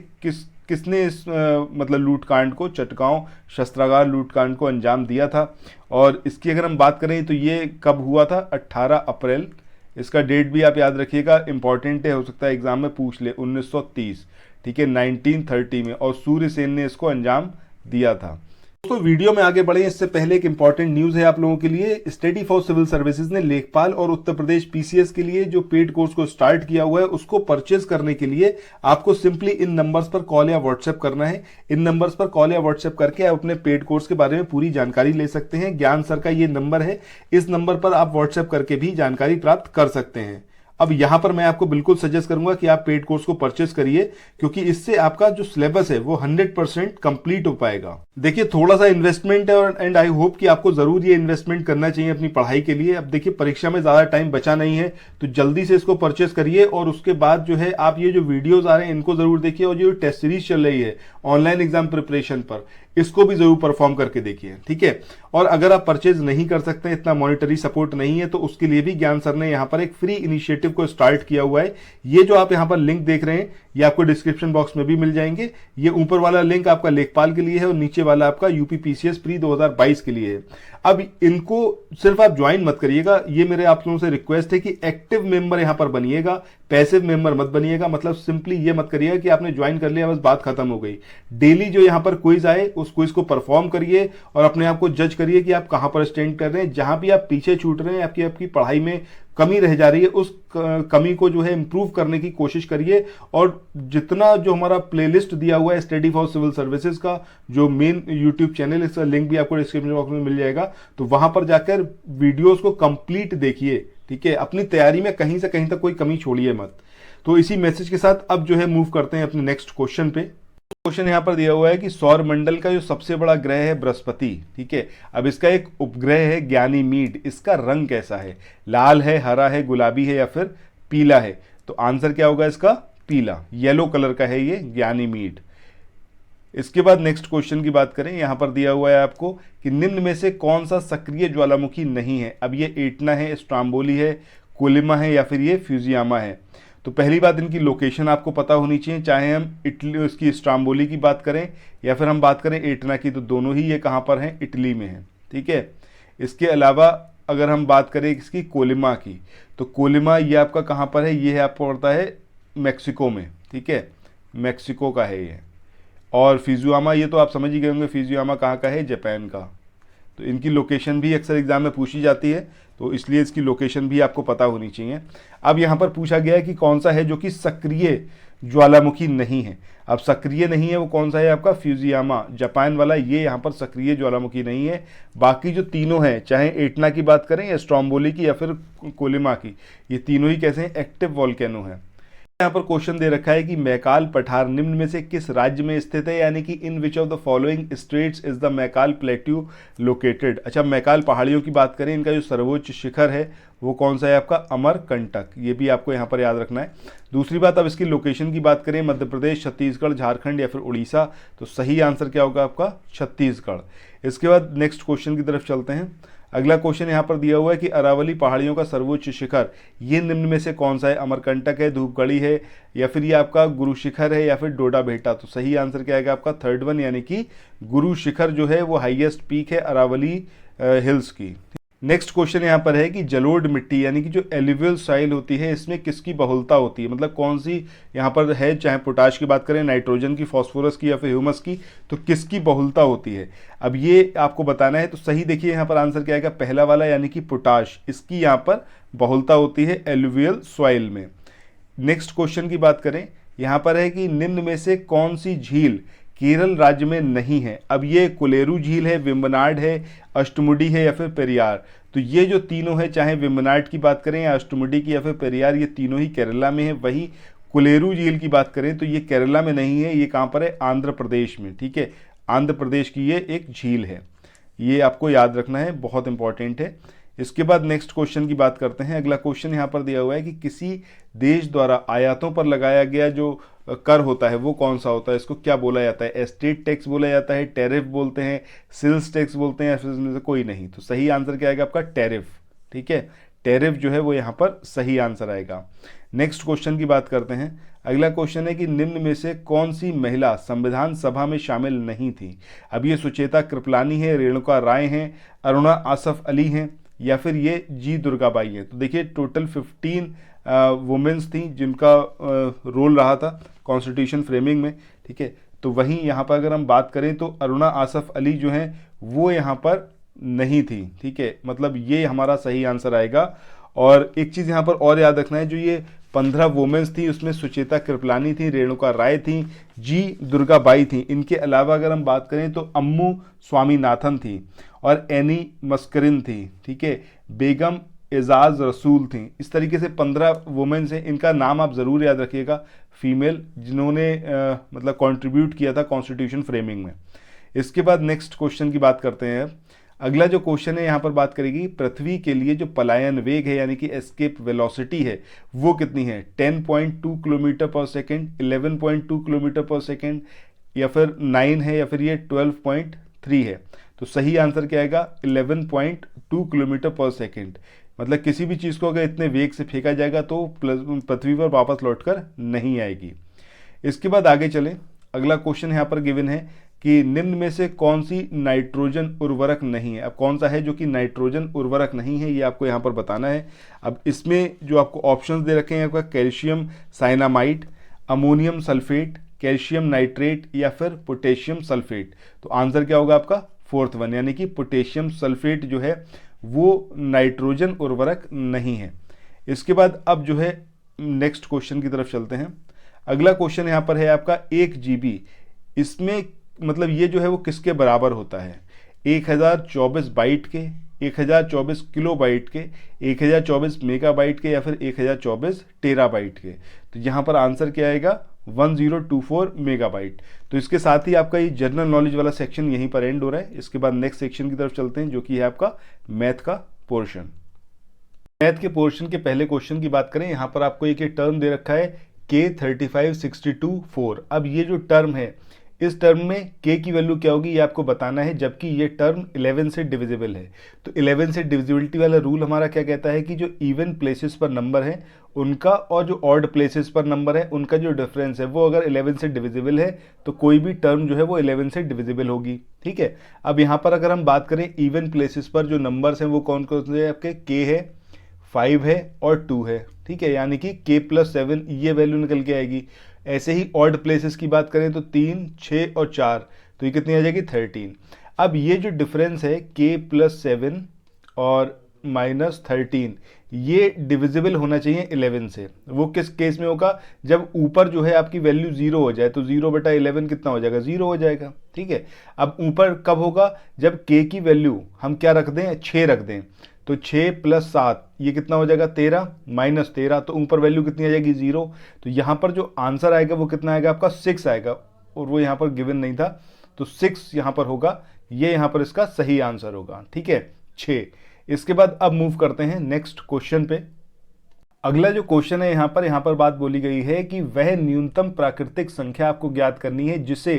किसने इस मतलब लूटकांड को, चटगांव शस्त्रागार लूटकांड को अंजाम दिया था। और इसकी अगर हम बात करें तो ये कब हुआ था, 18 अप्रैल। इसका डेट भी आप याद रखिएगा, इंपॉर्टेंट है, हो सकता है एग्जाम में पूछ ले, 1930, ठीक है, 1930 में, और सूर्यसेन ने इसको अंजाम दिया था। दोस्तों वीडियो में आगे बढ़े इससे पहले एक इंपॉर्टेंट न्यूज है आप लोगों के लिए। स्टडी फॉर सिविल सर्विसेज ने लेखपाल और उत्तर प्रदेश पीसीएस के लिए जो पेड कोर्स को स्टार्ट किया हुआ है, उसको परचेज करने के लिए आपको सिंपली इन नंबर्स पर कॉल या व्हाट्सएप करना है। इन नंबर्स पर कॉल या व्हाट्सएप करके आप अपने पेड कोर्स के बारे में पूरी जानकारी ले सकते हैं। ज्ञान सर का ये नंबर है, इस नंबर पर आप व्हाट्सएप करके भी जानकारी प्राप्त कर सकते हैं। अब यहां पर मैं आपको बिल्कुल सजेस्ट करूंगा कि आप पेड कोर्स को परचेस करिए, क्योंकि इससे आपका जो सिलेबस है वो 100% कंप्लीट हो पाएगा। देखिए थोड़ा सा इन्वेस्टमेंट है और एंड आई होप कि आपको जरूर ये इन्वेस्टमेंट करना चाहिए अपनी पढ़ाई के लिए। अब देखिए परीक्षा में ज्यादा टाइम बचा नहीं है, तो जल्दी से इसको परचेस करिए और उसके बाद जो है आप ये जो वीडियोस आ रहे हैं इनको जरूर देखिए, और जो टेस्ट सीरीज चल रही है ऑनलाइन एग्जाम प्रिपरेशन पर, इसको भी जरूर परफॉर्म करके देखिए, ठीक है। और अगर आप परचेज नहीं कर सकते, इतना मॉनिटरी सपोर्ट नहीं है, तो उसके लिए भी ज्ञान सर ने यहाँ पर एक फ्री इनिशिएटिव को स्टार्ट किया हुआ है। ये जो आप यहाँ पर लिंक देख रहे हैं ये आपको डिस्क्रिप्शन बॉक्स में भी मिल जाएंगे। ये ऊपर वाला लिंक आपका लेखपाल के लिए है और नीचे वाला आपका यूपीपीसीएस प्री 2022 के लिए है। अब इनको सिर्फ आप ज्वाइन मत करिएगा, ये मेरे आप लोगों से रिक्वेस्ट है कि एक्टिव मेंबर यहां पर बनिएगा, पैसिव मेंबर मत बनिएगा। मतलब सिंपली ये मत करिएगा कि आपने ज्वाइन कर लिया बस बात खत्म हो गई। डेली जो यहां पर क्विज आए उस क्विज को परफॉर्म करिए और अपने आप को जज करिए कि आप कहां पर स्टैंड कर रहे हैं। जहां भी आप पीछे छूट रहे हैं, आपकी पढ़ाई में कमी रह जा रही है, उस कमी को जो है इंप्रूव करने की कोशिश करिए। और जितना जो हमारा प्लेलिस्ट दिया हुआ है स्टडी फॉर सिविल सर्विसेज का जो मेन यूट्यूब चैनल, इसका लिंक भी आपको डिस्क्रिप्शन बॉक्स में मिल जाएगा, तो वहां पर जाकर वीडियोस को कंप्लीट देखिए, ठीक है। अपनी तैयारी में कहीं से कहीं तक कोई कमी छोड़िए मत। तो इसी मैसेज के साथ अब जो है मूव करते हैं अपने नेक्स्ट क्वेश्चन पे। क्वेश्चन यहां पर दिया हुआ है कि सौर मंडल का जो सबसे बड़ा ग्रह है बृहस्पति, ठीक है। अब इसका एक उपग्रह है ज्ञानीमीड, इसका रंग कैसा है? लाल है, हरा है, गुलाबी है या फिर पीला है? तो आंसर क्या होगा इसका? पीला, येलो कलर का है ये ज्ञानीमीड। इसके बाद नेक्स्ट क्वेश्चन की बात करें, यहां पर दिया हुआ है आपको कि निम्न में से कौन सा सक्रिय ज्वालामुखी नहीं है? अब ये एटना है, स्ट्रोम्बोली है, कोलिमा है या फिर ये फ्यूजियामा है? तो पहली बात इनकी लोकेशन आपको पता होनी चाहिए, चाहे हम इटली उसकी स्ट्रोम्बोली की बात करें या फिर हम बात करें एटना की, तो दोनों ही ये कहाँ पर हैं? इटली में है, ठीक है। इसके अलावा अगर हम बात करें इसकी कोलिमा की, तो कोलिमा ये आपका कहाँ पर है? ये है आपको पड़ता है मैक्सिको में, ठीक है, मैक्सिको का है ये। और फ्यूजियामा ये तो आप समझ ही गए होंगे, फ्यूजियामा कहाँ का है? जापान का। तो इनकी लोकेशन भी अक्सर एग्जाम में पूछी जाती है, तो इसलिए इसकी लोकेशन भी आपको पता होनी चाहिए। अब यहाँ पर पूछा गया है कि कौन सा है जो कि सक्रिय ज्वालामुखी नहीं है। अब सक्रिय नहीं है वो कौन सा है? आपका फ्यूजियामा, जापान वाला, ये यहाँ पर सक्रिय ज्वालामुखी नहीं है। बाकी जो तीनों हैं, चाहे एटना की बात करें या स्ट्रोम्बोली की या फिर कोलिमा की, ये तीनों ही कैसे हैं? एक्टिव वॉल्केनो है। यहाँ पर क्वेश्चन दे रखा है कि मैकाल पठार निम्न में से किस राज्य में स्थित है, यानी कि in which of the following states is the Maikal plateau located. अच्छा, मैकाल पहाड़ियों की बात करें, इनका जो सर्वोच्च शिखर है वो कौन सा है? आपका अमरकंटक। ये भी आपको यहाँ पर याद रखना है। दूसरी बात, अब इसकी लोकेशन की बात करें, मध्य प्रदेश, छत्तीसगढ़, झारखंड या फिर उड़ीसा, तो सही आंसर क्या होगा आपका? छत्तीसगढ़। इसके बाद नेक्स्ट क्वेश्चन की तरफ चलते हैं। अगला क्वेश्चन यहाँ पर दिया हुआ है कि अरावली पहाड़ियों का सर्वोच्च शिखर ये निम्न में से कौन सा है? अमरकंटक है, धूपगढ़ी है या फिर ये आपका गुरु शिखर है या फिर डोडा बेटा? तो सही आंसर क्या आएगा आपका? थर्ड वन, यानी कि गुरु शिखर जो है वो हाईएस्ट पीक है अरावली हिल्स की। नेक्स्ट क्वेश्चन यहाँ पर है कि जलोढ़ मिट्टी यानी कि जो एलुवियल सॉइल होती है, इसमें किसकी बहुलता होती है? मतलब कौन सी यहाँ पर है, चाहे पोटाश की बात करें, नाइट्रोजन की, फास्फोरस की या फिर ह्यूमस की, तो किसकी बहुलता होती है? अब ये आपको बताना है। तो सही देखिए यहाँ पर आंसर क्या आएगा? पहला वाला, यानी कि पोटाश, इसकी यहाँ पर बहुलता होती है एलुवियल सॉइल में। नेक्स्ट क्वेश्चन की बात करें, यहाँ पर है कि निम्न में से कौन सी झील केरल राज्य में नहीं है? अब ये कोलेरू झील है, वेम्बनाड है, अष्टमुडी है या फिर पेरियार? तो ये जो तीनों है, चाहे वेम्बनाड की बात करें या अष्टमुडी की या फिर पेरियार, ये तीनों ही केरला में है। वही कोलेरू झील की बात करें तो ये केरला में नहीं है, ये कहाँ पर है? आंध्र प्रदेश में, ठीक है। आंध्र प्रदेश की ये एक झील है, ये आपको याद रखना है, बहुत इंपॉर्टेंट है। इसके बाद नेक्स्ट क्वेश्चन की बात करते हैं। अगला क्वेश्चन यहाँ पर दिया हुआ है कि किसी देश द्वारा आयातों पर लगाया गया जो कर होता है वो कौन सा होता है? इसको क्या बोला जाता है? एस्टेट टैक्स बोला जाता है, टैरिफ बोलते हैं, सेल्स टैक्स बोलते हैं, या फिर इसमें से कोई नहीं? तो सही आंसर क्या आएगा आपका? टैरिफ, ठीक है। टैरिफ जो है वो यहाँ पर सही आंसर आएगा। नेक्स्ट क्वेश्चन की बात करते हैं। अगला क्वेश्चन है कि निम्न में से कौन सी महिला संविधान सभा में शामिल नहीं थी? अब ये सुचेता कृपलानी है, रेणुका राय हैं, अरुणा आसफ अली हैं या फिर ये जी दुर्गाबाई हैं? तो देखिए टोटल 15 वुमेन्स थी जिनका रोल रहा था कॉन्स्टिट्यूशन फ्रेमिंग में, ठीक है। तो वहीं यहाँ पर अगर हम बात करें तो अरुणा आसफ अली जो हैं वो यहाँ पर नहीं थी, ठीक है। मतलब ये हमारा सही आंसर आएगा। और एक चीज़ यहाँ पर और याद रखना है, जो ये 15 वुमेन्स थी उसमें सुचेता कृपलानी थी, रेणुका राय थी, जी दुर्गाबाई थी। इनके अलावा अगर हम बात करें तो अम्मू स्वामीनाथन थी और एनी मस्करिन थी, ठीक है। बेगम एजाज रसूल थी। इस तरीके से 15 वुमेन्स हैं, इनका नाम आप ज़रूर याद रखिएगा, फीमेल, जिन्होंने मतलब कंट्रीब्यूट किया था कॉन्स्टिट्यूशन फ्रेमिंग में। इसके बाद नेक्स्ट क्वेश्चन की बात करते हैं। अगला जो क्वेश्चन है यहाँ पर बात करेगी पृथ्वी के लिए जो पलायन वेग है यानी कि एस्केप वेलोसिटी है वो कितनी है, 10.2 किलोमीटर पर सेकेंड, 11.2 किलोमीटर पर सेकेंड, या फिर 9 है, या फिर ये 12.3 है। तो सही आंसर क्या आएगा, 11.2 किलोमीटर पर सेकेंड। मतलब किसी भी चीज़ को अगर इतने वेग से फेंका जाएगा तो पृथ्वी पर वापस लौटकर नहीं आएगी। इसके बाद आगे चलें, अगला क्वेश्चन यहाँ पर गिवन है कि निम्न में से कौन सी नाइट्रोजन उर्वरक नहीं है। अब कौन सा है जो कि नाइट्रोजन उर्वरक नहीं है, ये आपको यहाँ पर बताना है। अब इसमें जो आपको ऑप्शंस दे रखे हैं आपका calcium cyanamide, ammonium sulphate, calcium nitrate या फिर पोटेशियम सल्फेट। तो आंसर क्या होगा आपका, फोर्थ वन, यानी कि पोटेशियम सल्फेट जो है वो नाइट्रोजन उर्वरक नहीं है। इसके बाद अब जो है नेक्स्ट क्वेश्चन की तरफ चलते हैं। अगला क्वेश्चन यहाँ पर है आपका 1 GB, इसमें मतलब ये जो है वो किसके बराबर होता है, 1024 बाइट के, 1024 किलो बाइट के, 1024 मेगाबाइट के, या फिर 1024 टेराबाइट के। तो यहाँ पर आंसर क्या आएगा, 1024 मेगाबाइट। तो इसके साथ ही आपका ये जनरल नॉलेज वाला सेक्शन यहीं पर एंड हो रहा है। इसके बाद नेक्स्ट सेक्शन की तरफ चलते हैं जो कि है आपका मैथ का पोर्शन। मैथ के पोर्शन के पहले क्वेश्चन की बात करें, यहाँ पर आपको एक टर्म दे रखा है K3562 अब ये जो टर्म है, इस टर्म में k की वैल्यू क्या होगी ये आपको बताना है, जबकि ये टर्म 11 से डिविजिबल है। तो 11 से डिविजिबिलिटी वाला रूल हमारा क्या कहता है कि जो इवन प्लेसेस पर नंबर है उनका और जो ऑड प्लेसेस पर नंबर है उनका जो डिफरेंस है वो अगर 11 से डिविजिबल है तो कोई भी टर्म जो है वो 11 से डिविजिबल होगी। ठीक है, अब यहाँ पर अगर हम बात करें इवन प्लेसेस पर जो नंबर्स हैं वो कौन कौन से हैं आपके, k है, 5 है और 2 है। ठीक है, यानी कि k+7 ये वैल्यू निकल के आएगी। ऐसे ही ऑड प्लेसेस की बात करें तो 3, 6 और 4, तो ये कितनी आ जाएगी, 13। अब ये जो डिफरेंस है k+7 और -13 ये डिविजिबल होना चाहिए 11 से। वो किस केस में होगा, जब ऊपर जो है आपकी वैल्यू 0 हो जाए, तो 0/11 कितना हो जाएगा, 0 हो जाएगा। ठीक है, अब ऊपर कब होगा, जब k की वैल्यू हम क्या रख दें, 6 रख दें, तो 6 + 7 ये कितना हो जाएगा, 13, -13, तो ऊपर वैल्यू कितनी आ जाएगी, 0। तो यहाँ पर जो आंसर आएगा वो कितना आएगा आपका, 6 आएगा, और वो यहाँ पर गिवन नहीं था, तो 6 यहाँ पर होगा, ये यहाँ पर इसका सही आंसर होगा। ठीक है, 6। इसके बाद अब मूव करते हैं नेक्स्ट क्वेश्चन पे। अगला जो क्वेश्चन है यहाँ पर बात बोली गई है कि वह न्यूनतम प्राकृतिक संख्या आपको ज्ञात करनी है जिसे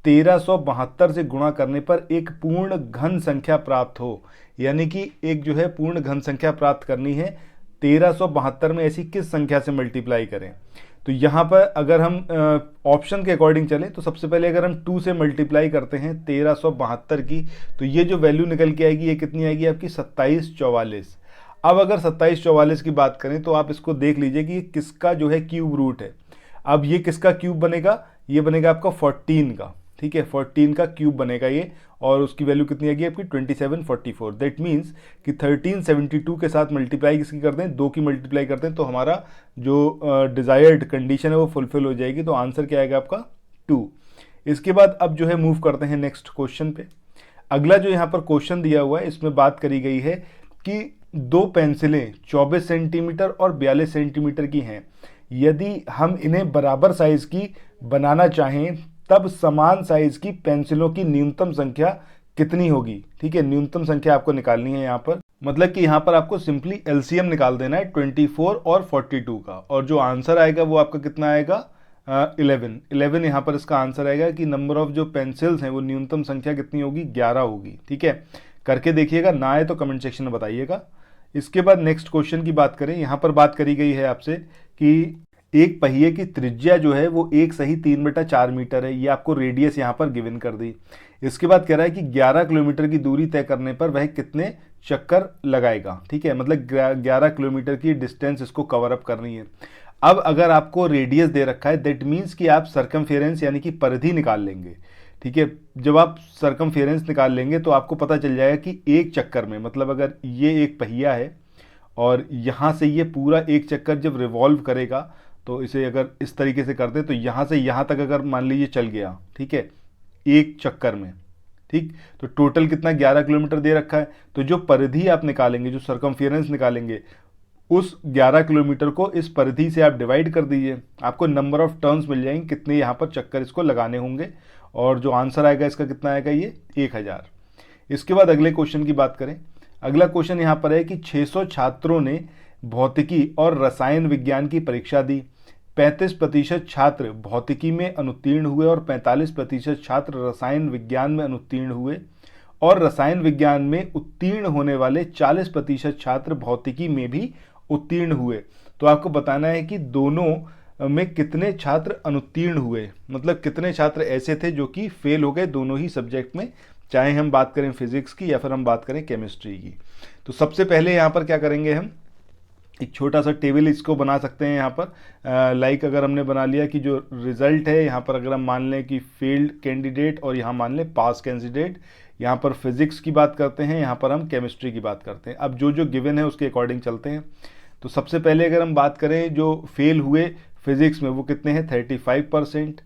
1372 से गुणा करने पर एक पूर्ण घन संख्या प्राप्त हो। यानी कि एक जो है पूर्ण घन संख्या प्राप्त करनी है, 1372 में ऐसी किस संख्या से मल्टीप्लाई करें। तो यहाँ पर अगर हम ऑप्शन के अकॉर्डिंग चलें तो सबसे पहले अगर हम 2 से मल्टीप्लाई करते हैं 1372 की, तो ये जो वैल्यू निकल के आएगी ये कितनी आएगी आपकी, 2744। अब अगर 2744 की बात करें तो आप इसको देख लीजिए कि किसका जो है क्यूब रूट है। अब ये किसका क्यूब बनेगा, ये बनेगा आपका 14 का। ठीक है, 14 का क्यूब बनेगा ये, और उसकी वैल्यू कितनी आएगी आपकी 2744। दैट मीन्स कि 1372 के साथ मल्टीप्लाई किसकी करते हैं, 2 की मल्टीप्लाई करते हैं, तो हमारा जो डिज़ायर्ड कंडीशन है वो फुलफिल हो जाएगी। तो आंसर क्या आएगा आपका 2। इसके बाद अब जो है मूव करते हैं नेक्स्ट क्वेश्चन पे। अगला जो यहाँ पर क्वेश्चन दिया हुआ है इसमें बात करी गई है कि 2 पेंसिलें 24 सेंटीमीटर और 42 सेंटीमीटर की हैं। यदि हम इन्हें बराबर साइज की बनाना चाहें तब समान साइज की पेंसिलों की न्यूनतम संख्या कितनी होगी। ठीक है, न्यूनतम संख्या आपको निकालनी है यहाँ पर, मतलब कि यहाँ पर आपको सिंपली एलसीएम निकाल देना है 24 और 42 का, और जो आंसर आएगा वो आपका कितना आएगा 11 यहाँ पर इसका आंसर आएगा कि नंबर ऑफ जो पेंसिल्स हैं वो न्यूनतम संख्या कितनी होगी, 11 होगी। ठीक है, करके देखिएगा, ना आए तो कमेंट सेक्शन में बताइएगा। इसके बाद नेक्स्ट क्वेश्चन की बात करें, यहाँ पर बात करी गई है आपसे कि एक पहिए की त्रिज्या जो है वो 1 सही 3/4 मीटर है। ये आपको रेडियस यहाँ पर गिवन कर दी। इसके बाद कह रहा है कि 11 किलोमीटर की दूरी तय करने पर वह कितने चक्कर लगाएगा। ठीक है, मतलब 11 किलोमीटर की डिस्टेंस इसको कवर अप करनी है। अब अगर आपको रेडियस दे रखा है दैट मीन्स कि आप सर्कमफेरेंस यानी कि परिधि निकाल लेंगे। ठीक है, जब आप सर्कमफेरेंस निकाल लेंगे तो आपको पता चल जाएगा कि एक चक्कर में, मतलब अगर ये एक पहिया है और यहाँ से ये पूरा एक चक्कर जब रिवॉल्व करेगा, तो इसे अगर इस तरीके से कर दे तो यहाँ से यहाँ तक अगर मान लीजिए चल गया, ठीक है, एक चक्कर में, ठीक। तो टोटल कितना 11 किलोमीटर दे रखा है, तो जो परिधि आप निकालेंगे, जो सर्कमफेरेंस निकालेंगे, उस 11 किलोमीटर को इस परिधि से आप डिवाइड कर दीजिए, आपको नंबर ऑफ टर्न्स मिल जाएंगे, कितने यहाँ पर चक्कर इसको लगाने होंगे, और जो आंसर आएगा इसका कितना आएगा, ये 1000। इसके बाद अगले क्वेश्चन की बात करें। अगला क्वेश्चन यहाँ पर है कि 600 छात्रों ने भौतिकी और रसायन विज्ञान की परीक्षा दी। 35% छात्र भौतिकी में अनुत्तीर्ण हुए और 45% छात्र रसायन विज्ञान में अनुत्तीर्ण हुए, और रसायन विज्ञान में उत्तीर्ण होने वाले 40% छात्र भौतिकी में भी उत्तीर्ण हुए। तो आपको बताना है कि दोनों में कितने छात्र अनुत्तीर्ण हुए, मतलब कितने छात्र ऐसे थे जो कि फेल हो गए दोनों ही सब्जेक्ट में, चाहे हम बात करें फिजिक्स की या फिर हम बात करें केमिस्ट्री की। तो सबसे पहले यहाँ पर क्या करेंगे, हम एक छोटा सा टेबल इसको बना सकते हैं। यहाँ पर लाइक अगर हमने बना लिया कि जो रिजल्ट है यहाँ पर अगर हम मान लें कि फेल्ड कैंडिडेट और यहाँ मान लें पास कैंडिडेट, यहाँ पर फिजिक्स की बात करते हैं, यहाँ पर हम केमिस्ट्री की बात करते हैं। अब जो जो गिवन है उसके अकॉर्डिंग चलते हैं। तो सबसे पहले अगर हम बात करें जो फेल हुए फिजिक्स में वो कितने हैं, 35%,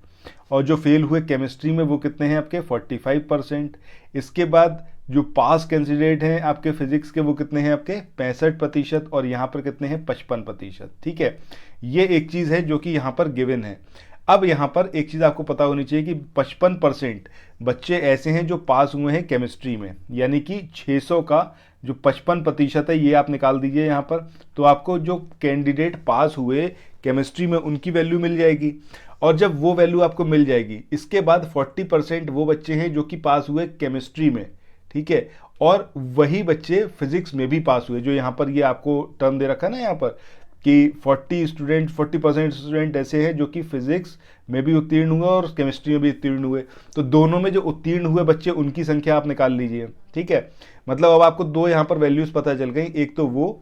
और जो फेल हुए केमिस्ट्री में वो कितने हैं आपके 45%। इसके बाद जो पास कैंडिडेट हैं आपके फिजिक्स के वो कितने हैं आपके 65%, और यहाँ पर कितने हैं 55%। ठीक है, ये एक चीज़ है जो कि यहाँ पर गिवन है। अब यहाँ पर एक चीज़ आपको पता होनी चाहिए कि 55% बच्चे ऐसे हैं जो पास हुए हैं केमिस्ट्री में, यानी कि 600 का जो 55% है ये आप निकाल दीजिए यहाँ पर, तो आपको जो कैंडिडेट पास हुए केमिस्ट्री में उनकी वैल्यू मिल जाएगी। और जब वो वैल्यू आपको मिल जाएगी, इसके बाद 40% वो बच्चे हैं जो कि पास हुए केमिस्ट्री में, ठीक है, और वही बच्चे फिजिक्स में भी पास हुए, जो यहाँ पर ये आपको टर्म दे रखा है ना यहाँ पर कि 40% स्टूडेंट ऐसे हैं जो कि फिजिक्स में भी उत्तीर्ण हुए और केमिस्ट्री में भी उत्तीर्ण हुए। तो दोनों में जो उत्तीर्ण हुए बच्चे उनकी संख्या आप निकाल लीजिए। ठीक है, मतलब अब आपको दो यहाँ पर वैल्यूज पता चल गई, एक तो वो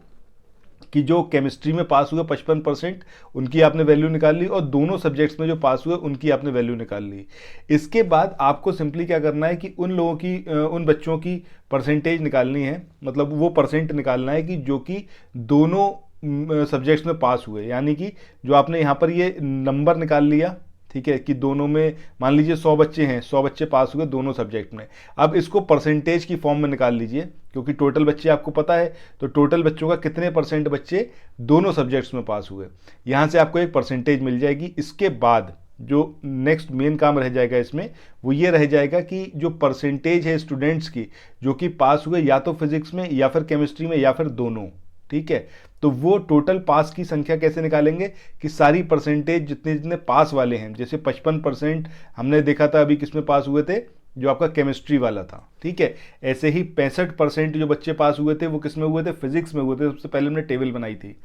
कि जो केमिस्ट्री में पास हुए 55% उनकी आपने वैल्यू निकाल ली, और दोनों सब्जेक्ट्स में जो पास हुए उनकी आपने वैल्यू निकाल ली। इसके बाद आपको सिंपली क्या करना है कि उन लोगों की उन बच्चों की परसेंटेज निकालनी है, मतलब वो परसेंट निकालना है कि जो कि दोनों सब्जेक्ट्स में पास हुए, यानी कि जो आपने यहाँ पर ये नंबर निकाल लिया, ठीक है, कि दोनों में मान लीजिए 100 बच्चे हैं, 100 बच्चे पास हुए दोनों सब्जेक्ट में। अब इसको परसेंटेज की फॉर्म में निकाल लीजिए, क्योंकि टोटल बच्चे आपको पता है, तो टोटल बच्चों का कितने परसेंट बच्चे दोनों सब्जेक्ट्स में पास हुए, यहाँ से आपको एक परसेंटेज मिल जाएगी। इसके बाद जो नेक्स्ट मेन काम रह जाएगा इसमें वो ये रह जाएगा कि जो परसेंटेज है स्टूडेंट्स की जो कि पास हुए या तो फिजिक्स में या फिर केमिस्ट्री में या फिर दोनों, ठीक है, तो वो टोटल पास की संख्या कैसे निकालेंगे कि सारी परसेंटेज जितने जितने पास वाले हैं, जैसे 55% हमने देखा था अभी किसमें पास हुए थे, जो आपका केमिस्ट्री वाला था, ठीक है, ऐसे ही 65% जो बच्चे पास हुए थे वो किस में हुए थे, फिजिक्स में हुए थे। सबसे पहले हमने टेबल बनाई थी,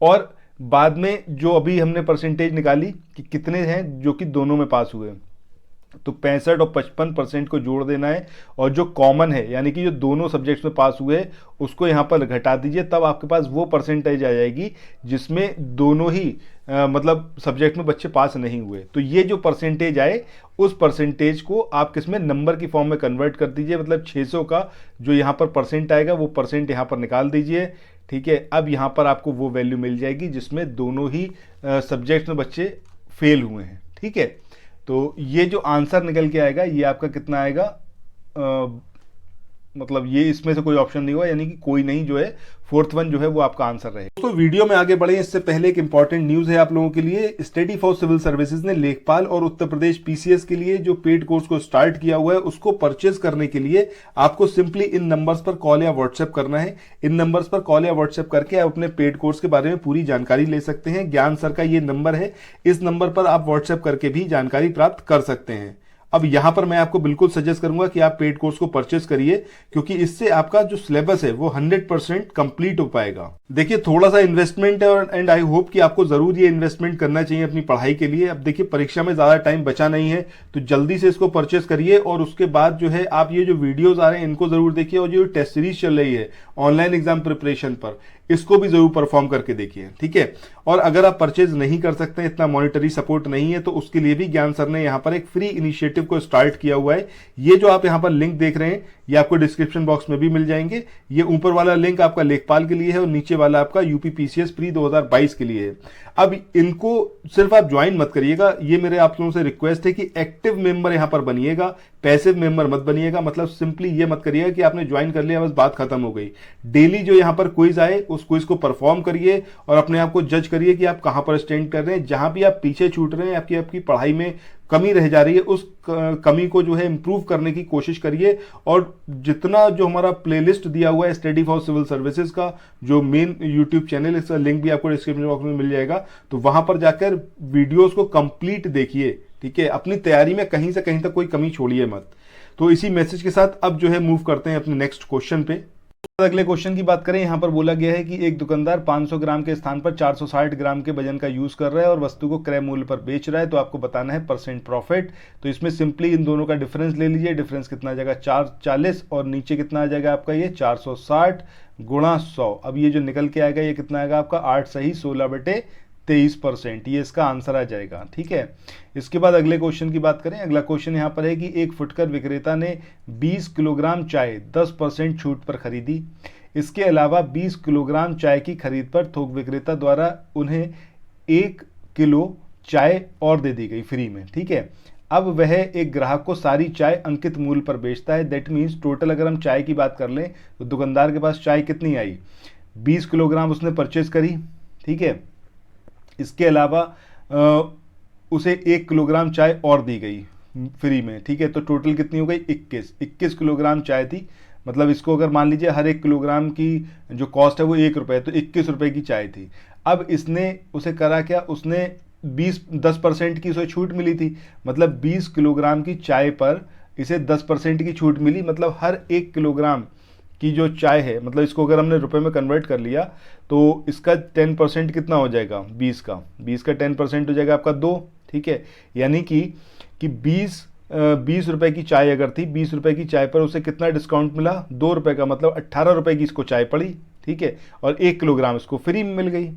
और बाद में जो अभी हमने परसेंटेज निकाली कि कितने हैं जो कि दोनों में पास हुए, तो 65 और 55% को जोड़ देना है, और जो कॉमन है यानी कि जो दोनों सब्जेक्ट्स में पास हुए उसको यहाँ पर घटा दीजिए, तब आपके पास वो परसेंटेज आ जाएगी जिसमें दोनों ही मतलब सब्जेक्ट में बच्चे पास नहीं हुए। तो ये जो परसेंटेज आए उस परसेंटेज को आप किसमें नंबर की फॉर्म में कन्वर्ट कर दीजिए, मतलब 600 का जो यहाँ पर परसेंट आएगा वो परसेंट यहाँ पर निकाल दीजिए। ठीक है, अब यहाँ पर आपको वो वैल्यू मिल जाएगी जिसमें दोनों ही सब्जेक्ट्स में बच्चे फेल हुए हैं। ठीक है, तो ये जो आंसर निकल के आएगा ये आपका कितना आएगा, मतलब ये इसमें से कोई ऑप्शन नहीं हुआ, यानी कि कोई नहीं जो है, फोर्थ वन जो है वो आपका आंसर रहेगा। दोस्तों वीडियो में आगे बढ़े इससे पहले एक इंपॉर्टेंट न्यूज है आप लोगों के लिए। स्टडी फॉर सिविल सर्विसेज ने लेखपाल और उत्तर प्रदेश पीसीएस के लिए जो पेड कोर्स को स्टार्ट किया हुआ है उसको परचेज करने के लिए आपको सिंपली इन नंबर्स पर कॉल या व्हाट्सएप करना है। इन नंबर्स पर कॉल या व्हाट्सएप करके आप अपने पेड कोर्स के बारे में पूरी जानकारी ले सकते हैं। ज्ञान सर का ये नंबर है, इस नंबर पर आप व्हाट्सएप करके भी जानकारी प्राप्त कर सकते हैं। अब यहां पर मैं आपको बिल्कुल सजेस्ट करूंगा कि आप पेड कोर्स को परचेस करिए, क्योंकि इससे आपका जो सिलेबस है वो 100% कंप्लीट हो पाएगा। देखिए थोड़ा सा इन्वेस्टमेंट है, और एंड आई होप कि आपको जरूर ये इन्वेस्टमेंट करना चाहिए अपनी पढ़ाई के लिए। अब देखिए परीक्षा में ज्यादा टाइम बचा नहीं है, तो जल्दी से इसको परचेस करिए, और उसके बाद जो है आप ये जो वीडियोज आ रहे हैं इनको जरूर देखिए, और जो टेस्ट सीरीज चल रही है ऑनलाइन एग्जाम प्रिपरेशन पर इसको भी जरूर परफॉर्म करके देखिए। ठीक है, और अगर आप परचेज नहीं कर सकते, इतना मॉनिटरी सपोर्ट नहीं है, तो उसके लिए भी ज्ञान सर ने यहाँ पर एक फ्री इनिशिएटिव को स्टार्ट किया हुआ है। ये जो आप यहाँ पर लिंक देख रहे हैं ये आपको डिस्क्रिप्शन बॉक्स में भी मिल जाएंगे। ये ऊपर वाला लिंक आपका लेखपाल के लिए है और नीचे वाला आपका यूपीपीसीएस प्री 2022 के लिए है। अब इनको सिर्फ आप ज्वाइन मत करिएगा, ये मेरे आप लोगों से रिक्वेस्ट है कि एक्टिव मेंबर यहां पर बनिएगा, पैसिव मेंबर मत बनिएगा। मतलब सिंपली ये मत करिएगा कि आपने ज्वाइन कर लिया बस बात खत्म हो गई। डेली जो यहां पर क्विज आए उस क्विज को परफॉर्म करिए और अपने आप को जज करिए कि आप कहां पर स्टैंड कर रहे हैं। जहां भी आप पीछे छूट रहे हैं, आपकी पढ़ाई में कमी रह जा रही है, उस कमी को जो है इंप्रूव करने की कोशिश करिए। और जितना जो हमारा प्लेलिस्ट दिया हुआ है स्टडी फॉर सिविल सर्विसेज का जो मेन यूट्यूब चैनल, इसका लिंक भी आपको डिस्क्रिप्शन बॉक्स में मिल जाएगा, तो वहां पर जाकर वीडियोस को कंप्लीट देखिए। ठीक है, अपनी तैयारी में कहीं से कहीं तक कोई कमी छोड़िए मत। तो इसी मैसेज के साथ अब जो है मूव करते हैं अपने नेक्स्ट क्वेश्चन पे। अगले क्वेश्चन की बात करें, यहां पर बोला गया है कि एक दुकानदार 500 ग्राम के स्थान पर 460 ग्राम के वजन का यूज कर रहा है और वस्तु को क्रय मूल्य पर बेच रहा है, तो आपको बताना है परसेंट प्रॉफिट। तो इसमें सिंपली इन दोनों का डिफरेंस ले लीजिए। डिफरेंस कितना आ जाएगा 440 और नीचे कितना आ जाएगा आपका ये 460 गुणा 100। अब ये जो निकल के आएगा ये कितना आएगा आपका 8 सही 16/23%। ये इसका आंसर आ जाएगा। ठीक है, इसके बाद अगले क्वेश्चन की बात करें। अगला क्वेश्चन यहाँ पर है कि एक फुटकर विक्रेता ने 20 किलोग्राम चाय 10% छूट पर खरीदी। इसके अलावा 20 किलोग्राम चाय की खरीद पर थोक विक्रेता द्वारा उन्हें 1 किलो चाय और दे दी गई फ्री में। ठीक है, अब वह एक ग्राहक को सारी चाय अंकित मूल्य पर बेचता है। दैट मीन्स टोटल अगर हम चाय की बात कर लें तो दुकानदार के पास चाय कितनी आई, 20 किलोग्राम उसने परचेज करी। ठीक है, इसके अलावा उसे 1 किलोग्राम चाय और दी गई फ्री में। ठीक है, तो टोटल कितनी हो गई 21 किलोग्राम चाय थी। मतलब इसको अगर मान लीजिए हर 1 किलोग्राम की जो कॉस्ट है वो 1 रुपये, तो 21 रुपये की चाय थी। अब इसने उसे करा क्या, उसने 10% की उसे छूट मिली थी। मतलब 20 किलोग्राम की चाय पर इसे 10% की छूट मिली। मतलब हर 1 किलोग्राम की जो चाय है, मतलब इसको अगर हमने रुपए में कन्वर्ट कर लिया तो इसका 10% कितना हो जाएगा 20 का 10% हो जाएगा आपका 2। ठीक है, यानी कि 20 रुपए की चाय अगर थी, 20 रुपए की चाय पर उसे कितना डिस्काउंट मिला 2 रुपए का, मतलब 18 रुपए की इसको चाय पड़ी। ठीक है, और 1 किलोग्राम इसको फ्री में मिल गई।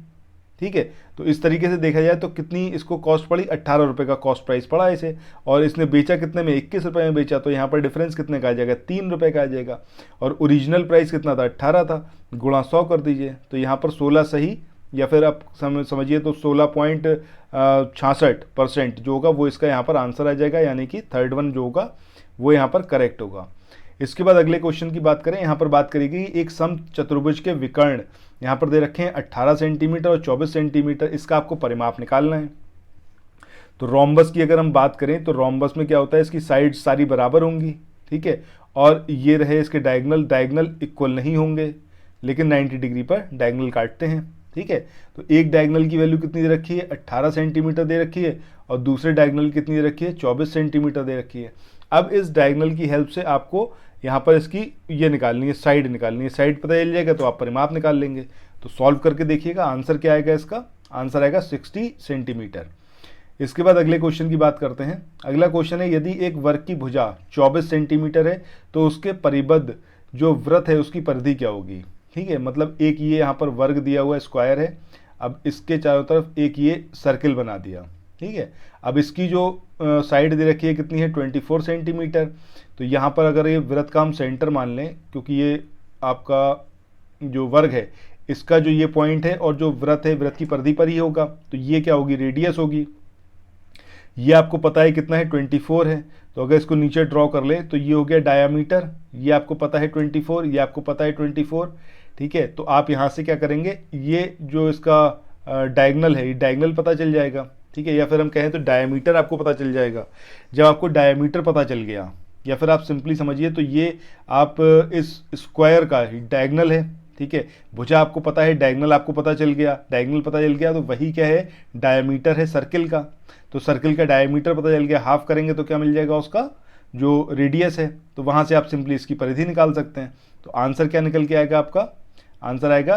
ठीक है, तो इस तरीके से देखा जाए तो कितनी इसको कॉस्ट पड़ी 18 रुपये का कॉस्ट प्राइस पड़ा इसे, और इसने बेचा कितने में 21 रुपये में बेचा। तो यहाँ पर डिफरेंस कितने का आ जाएगा 3 रुपये का आ जाएगा। और ओरिजिनल प्राइस कितना था 18 था, गुणा 100 कर दीजिए तो यहाँ पर 16 सही, या फिर आप समझिए तो 16.66% जो होगा वो इसका यहाँ पर आंसर आ जाएगा। यानी कि थर्ड वन जो होगा वो यहाँ पर करेक्ट होगा। इसके बाद अगले क्वेश्चन की बात करें, यहाँ पर बात करेगी एक सम चतुर्भुज के विकर्ण यहाँ पर दे रखे हैं 18 सेंटीमीटर और 24 सेंटीमीटर। इसका आपको परिमाप निकालना है। तो रोम्बस की अगर हम बात करें तो रोम्बस में क्या होता है, इसकी साइड सारी बराबर होंगी। ठीक है, और ये रहे इसके डायगोनल इक्वल नहीं होंगे, लेकिन 90 डिग्री पर डायगोनल काटते हैं। ठीक है, तो एक डायगोनल की वैल्यू कितनी दे रखी है 18 सेंटीमीटर दे रखी है, और दूसरे डायगोनल कितनी दे रखी है 24 सेंटीमीटर दे रखी है। अब इस डायगोनल की हेल्प से आपको यहाँ पर इसकी ये निकालनी है, साइड निकालनी है। साइड पता चल जाएगा तो आप परिमाप निकाल लेंगे। तो सॉल्व करके देखिएगा आंसर क्या आएगा, इसका आंसर आएगा 60 सेंटीमीटर। इसके बाद अगले क्वेश्चन की बात करते हैं। अगला क्वेश्चन है, यदि एक वर्ग की भुजा 24 सेंटीमीटर है तो उसके परिबद्ध जो वृत्त है उसकी परिधि क्या होगी। ठीक है, मतलब एक ये यहाँ पर वर्ग दिया हुआ स्क्वायर है, अब इसके चारों तरफ एक ये सर्किल बना दिया। ठीक है, अब इसकी जो साइड दे रखी है कितनी है 24 सेंटीमीटर। तो यहाँ पर अगर ये वृत्त का हम सेंटर मान लें, क्योंकि ये आपका जो वर्ग है इसका जो ये पॉइंट है और जो वृत्त है वृत्त की परिधि पर ही होगा, तो ये क्या होगी रेडियस होगी। ये आपको पता है कितना है 24 है। तो अगर इसको नीचे ड्रॉ कर ले तो ये हो गया डायामीटर, ये आपको पता है 24, ये आपको पता है 24। ठीक है, तो आप यहाँ से क्या करेंगे, ये जो इसका डायगोनल है ये डायगोनल पता चल जाएगा। ठीक है, या फिर हम कहें तो डायमीटर आपको पता चल जाएगा। जब आपको डायमीटर पता चल गया, या फिर आप सिंपली समझिए तो ये आप इस स्क्वायर का डायगोनल है। ठीक है, भुजा आपको पता है, डायगोनल आपको पता चल गया, डायगोनल पता चल गया तो वही क्या है डायमीटर है सर्किल का। तो सर्किल का डायमीटर पता चल गया, हाफ करेंगे तो क्या मिल जाएगा उसका जो रेडियस है। तो वहाँ से आप सिंपली इसकी परिधि निकाल सकते हैं। तो आंसर क्या निकल के आएगा, आपका आंसर आएगा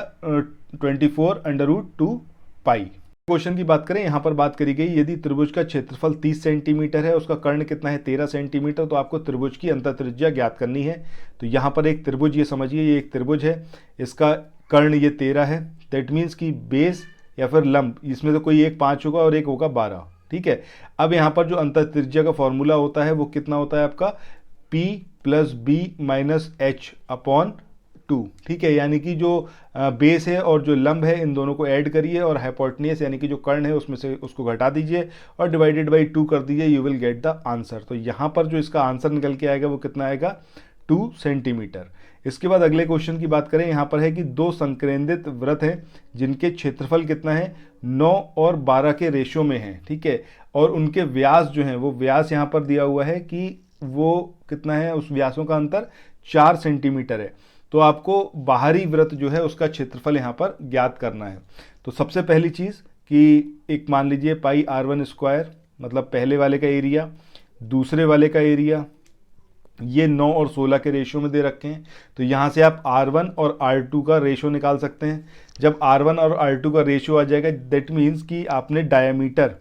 24/√2 पाई। क्वेश्चन की बात करें, यहाँ पर बात करी गई यदि त्रिभुज का क्षेत्रफल 30 सेंटीमीटर है, उसका कर्ण कितना है 13 सेंटीमीटर, तो आपको त्रिभुज की अंतर त्रिज्या ज्ञात करनी है। तो यहाँ पर एक त्रिभुज, ये समझिए ये एक त्रिभुज है, इसका कर्ण ये 13 है। दैट मीन्स कि बेस या फिर लंब इसमें से कोई एक 5 होगा और एक होगा 12। ठीक है, अब यहाँ पर जो अंतर त्रिज्या का फॉर्मूला होता है वो कितना होता है आपका P plus b minus h upon 2। ठीक है, यानी कि जो बेस है और जो लंब है इन दोनों को ऐड करिए और हाइपोटेन्यूज यानी कि जो कर्ण है उसमें से उसको घटा दीजिए और डिवाइडेड बाई 2 कर दीजिए, you will get the answer. तो यहाँ पर जो इसका आंसर निकल के आएगा वो कितना आएगा, 2 सेंटीमीटर। इसके बाद अगले क्वेश्चन की बात करें, यहाँ पर है कि दो संकेंद्रित वृत्त हैं जिनके क्षेत्रफल कितना है, 9 और 12 के रेशो में है। ठीक है, और उनके व्यास जो है वो व्यास यहाँ पर दिया हुआ है कि वो कितना है, उस व्यासों का अंतर 4 सेंटीमीटर है। तो आपको बाहरी वृत्त जो है उसका क्षेत्रफल यहाँ पर ज्ञात करना है। तो सबसे पहली चीज़ कि एक मान लीजिए पाई r1 स्क्वायर, मतलब पहले वाले का एरिया, दूसरे वाले का एरिया, ये 9 और 16 के रेशो में दे रखे हैं। तो यहाँ से आप R1 और R2 का रेशो निकाल सकते हैं। जब R1 और R2 का रेशो आ जाएगा दैट मीन्स कि आपने डायमीटर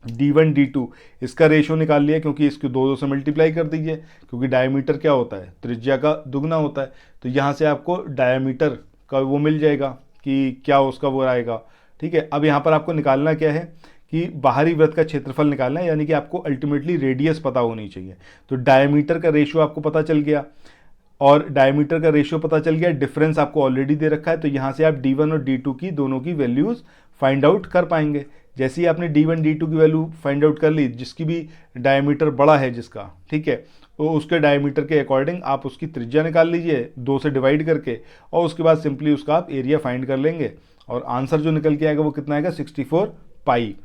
D1 D2 इसका रेशो निकाल लिया, क्योंकि इसको 2 से मल्टीप्लाई कर दीजिए, क्योंकि डायमीटर क्या होता है, त्रिज्या का दुगना होता है। तो यहाँ से आपको डायमीटर का वो मिल जाएगा कि क्या उसका वो आएगा। ठीक है, अब यहाँ पर आपको निकालना क्या है कि बाहरी वृत्त का क्षेत्रफल निकालना है, यानी कि आपको अल्टीमेटली रेडियस पता होनी चाहिए। तो डायमीटर का रेशियो आपको पता चल गया, और डायमीटर का रेशियो पता चल गया, डिफरेंस आपको ऑलरेडी दे रखा है। तो यहाँ से आप D1 और D2 की दोनों की वैल्यूज़ फाइंड आउट कर पाएंगे। जैसे ही आपने D1 D2 की वैल्यू फाइंड आउट कर ली, जिसकी भी डायमीटर बड़ा है जिसका, ठीक है, तो उसके डायमीटर के अकॉर्डिंग आप उसकी त्रिज्या निकाल लीजिए 2 से डिवाइड करके, और उसके बाद सिंपली उसका आप एरिया फाइंड कर लेंगे और आंसर जो निकल के आएगा वो कितना आएगा, 64 पाई।